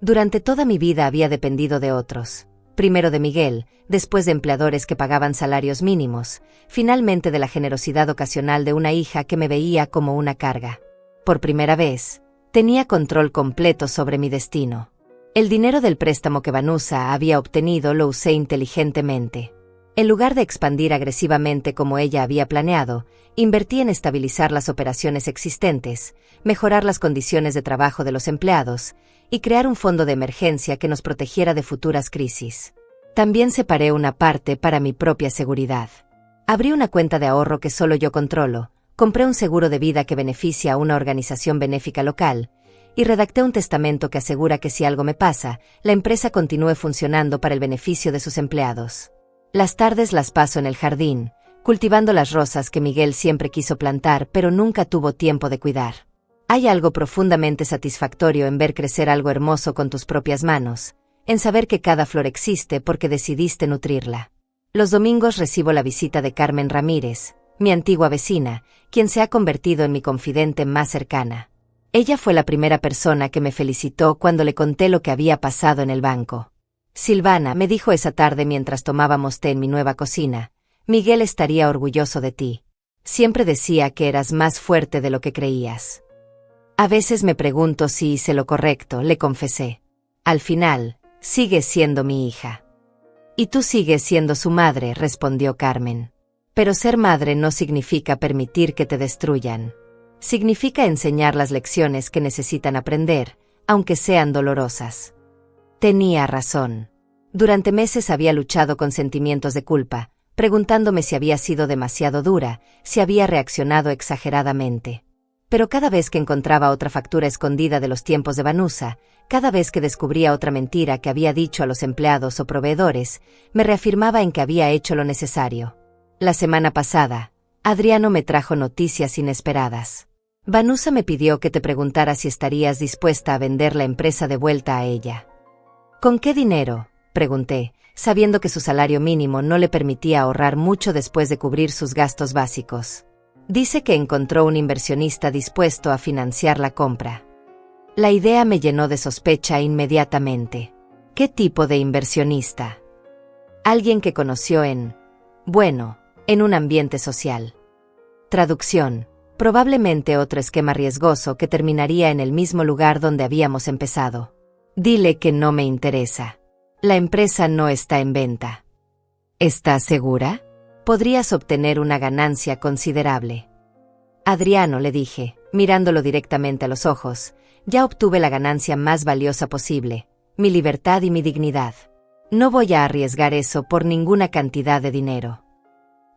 [SPEAKER 1] Durante toda mi vida había dependido de otros. Primero de Miguel, después de empleadores que pagaban salarios mínimos, finalmente de la generosidad ocasional de una hija que me veía como una carga. Por primera vez, tenía control completo sobre mi destino. El dinero del préstamo que Vanusa había obtenido lo usé inteligentemente. En lugar de expandir agresivamente como ella había planeado, invertí en estabilizar las operaciones existentes, mejorar las condiciones de trabajo de los empleados y crear un fondo de emergencia que nos protegiera de futuras crisis. También separé una parte para mi propia seguridad. Abrí una cuenta de ahorro que solo yo controlo, compré un seguro de vida que beneficia a una organización benéfica local, y redacté un testamento que asegura que si algo me pasa, la empresa continúe funcionando para el beneficio de sus empleados. Las tardes las paso en el jardín, cultivando las rosas que Miguel siempre quiso plantar pero nunca tuvo tiempo de cuidar. Hay algo profundamente satisfactorio en ver crecer algo hermoso con tus propias manos, en saber que cada flor existe porque decidiste nutrirla. Los domingos recibo la visita de Carmen Ramírez, mi antigua vecina, quien se ha convertido en mi confidente más cercana. Ella fue la primera persona que me felicitó cuando le conté lo que había pasado en el banco. Silvana, me dijo esa tarde mientras tomábamos té en mi nueva cocina, Miguel estaría orgulloso de ti. Siempre decía que eras más fuerte de lo que creías. A veces me pregunto si hice lo correcto, le confesé. Al final, sigues siendo mi hija. Y tú sigues siendo su madre, respondió Carmen. Pero ser madre no significa permitir que te destruyan. Significa enseñar las lecciones que necesitan aprender, aunque sean dolorosas. Tenía razón. Durante meses había luchado con sentimientos de culpa, preguntándome si había sido demasiado dura, si había reaccionado exageradamente. Pero cada vez que encontraba otra factura escondida de los tiempos de Vanusa, cada vez que descubría otra mentira que había dicho a los empleados o proveedores, me reafirmaba en que había hecho lo necesario. La semana pasada, Adriano me trajo noticias inesperadas. Vanusa me pidió que te preguntara si estarías dispuesta a vender la empresa de vuelta a ella. ¿Con qué dinero?, pregunté, sabiendo que su salario mínimo no le permitía ahorrar mucho después de cubrir sus gastos básicos. Dice que encontró un inversionista dispuesto a financiar la compra. La idea me llenó de sospecha inmediatamente. ¿Qué tipo de inversionista? Alguien que conoció en un ambiente social. Traducción. Probablemente otro esquema riesgoso que terminaría en el mismo lugar donde habíamos empezado. Dile que no me interesa. La empresa no está en venta. ¿Estás segura? Podrías obtener una ganancia considerable. Adriano, le dije, mirándolo directamente a los ojos, ya obtuve la ganancia más valiosa posible, mi libertad y mi dignidad. No voy a arriesgar eso por ninguna cantidad de dinero.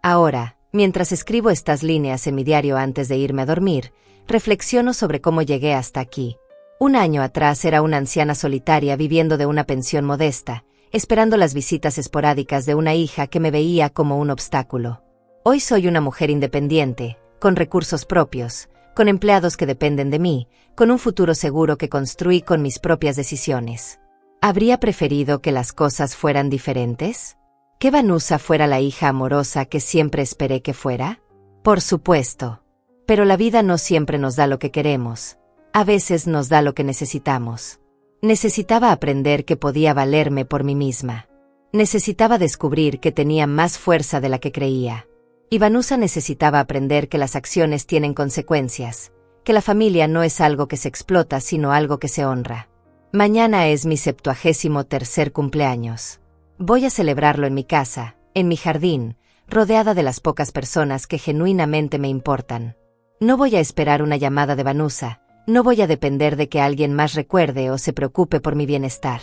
[SPEAKER 1] Ahora, mientras escribo estas líneas en mi diario antes de irme a dormir, reflexiono sobre cómo llegué hasta aquí. Un año atrás era una anciana solitaria viviendo de una pensión modesta, esperando las visitas esporádicas de una hija que me veía como un obstáculo. Hoy soy una mujer independiente, con recursos propios, con empleados que dependen de mí, con un futuro seguro que construí con mis propias decisiones. ¿Habría preferido que las cosas fueran diferentes? ¿Que Vanusa fuera la hija amorosa que siempre esperé que fuera? Por supuesto. Pero la vida no siempre nos da lo que queremos. A veces nos da lo que necesitamos. Necesitaba aprender que podía valerme por mí misma. Necesitaba descubrir que tenía más fuerza de la que creía. Y Vanusa necesitaba aprender que las acciones tienen consecuencias, que la familia no es algo que se explota sino algo que se honra. Mañana es mi 73º cumpleaños. Voy a celebrarlo en mi casa, en mi jardín, rodeada de las pocas personas que genuinamente me importan. No voy a esperar una llamada de Vanusa. No voy a depender de que alguien más recuerde o se preocupe por mi bienestar.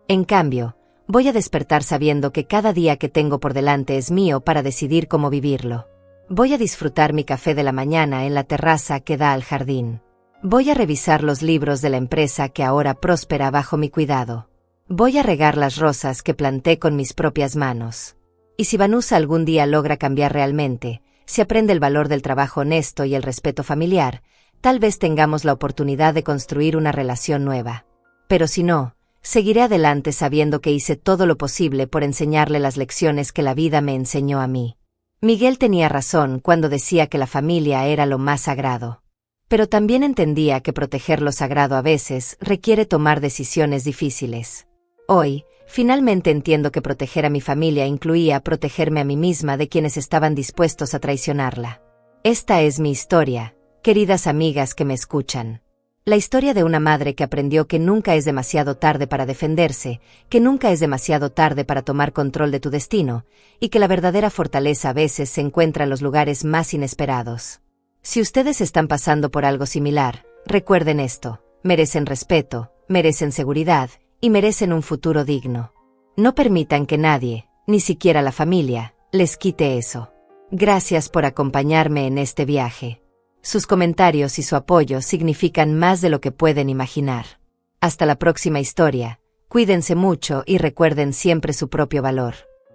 [SPEAKER 1] En cambio, voy a despertar sabiendo que cada día que tengo por delante es mío para decidir cómo vivirlo. Voy a disfrutar mi café de la mañana en la terraza que da al jardín. Voy a revisar los libros de la empresa que ahora próspera bajo mi cuidado. Voy a regar las rosas que planté con mis propias manos. Y si Vanusa algún día logra cambiar realmente, si aprende el valor del trabajo honesto y el respeto familiar, tal vez tengamos la oportunidad de construir una relación nueva. Pero si no, seguiré adelante sabiendo que hice todo lo posible por enseñarle las lecciones que la vida me enseñó a mí. Miguel tenía razón cuando decía que la familia era lo más sagrado. Pero también entendía que proteger lo sagrado a veces requiere tomar decisiones difíciles. Hoy, finalmente entiendo que proteger a mi familia incluía protegerme a mí misma de quienes estaban dispuestos a traicionarla. Esta es mi historia, Queridas amigas que me escuchan. La historia de una madre que aprendió que nunca es demasiado tarde para defenderse, que nunca es demasiado tarde para tomar control de tu destino, y que la verdadera fortaleza a veces se encuentra en los lugares más inesperados. Si ustedes están pasando por algo similar, recuerden esto: merecen respeto, merecen seguridad, y merecen un futuro digno. No permitan que nadie, ni siquiera la familia, les quite eso. Gracias por acompañarme en este viaje. Sus comentarios y su apoyo significan más de lo que pueden imaginar. Hasta la próxima historia. Cuídense mucho y recuerden siempre su propio valor.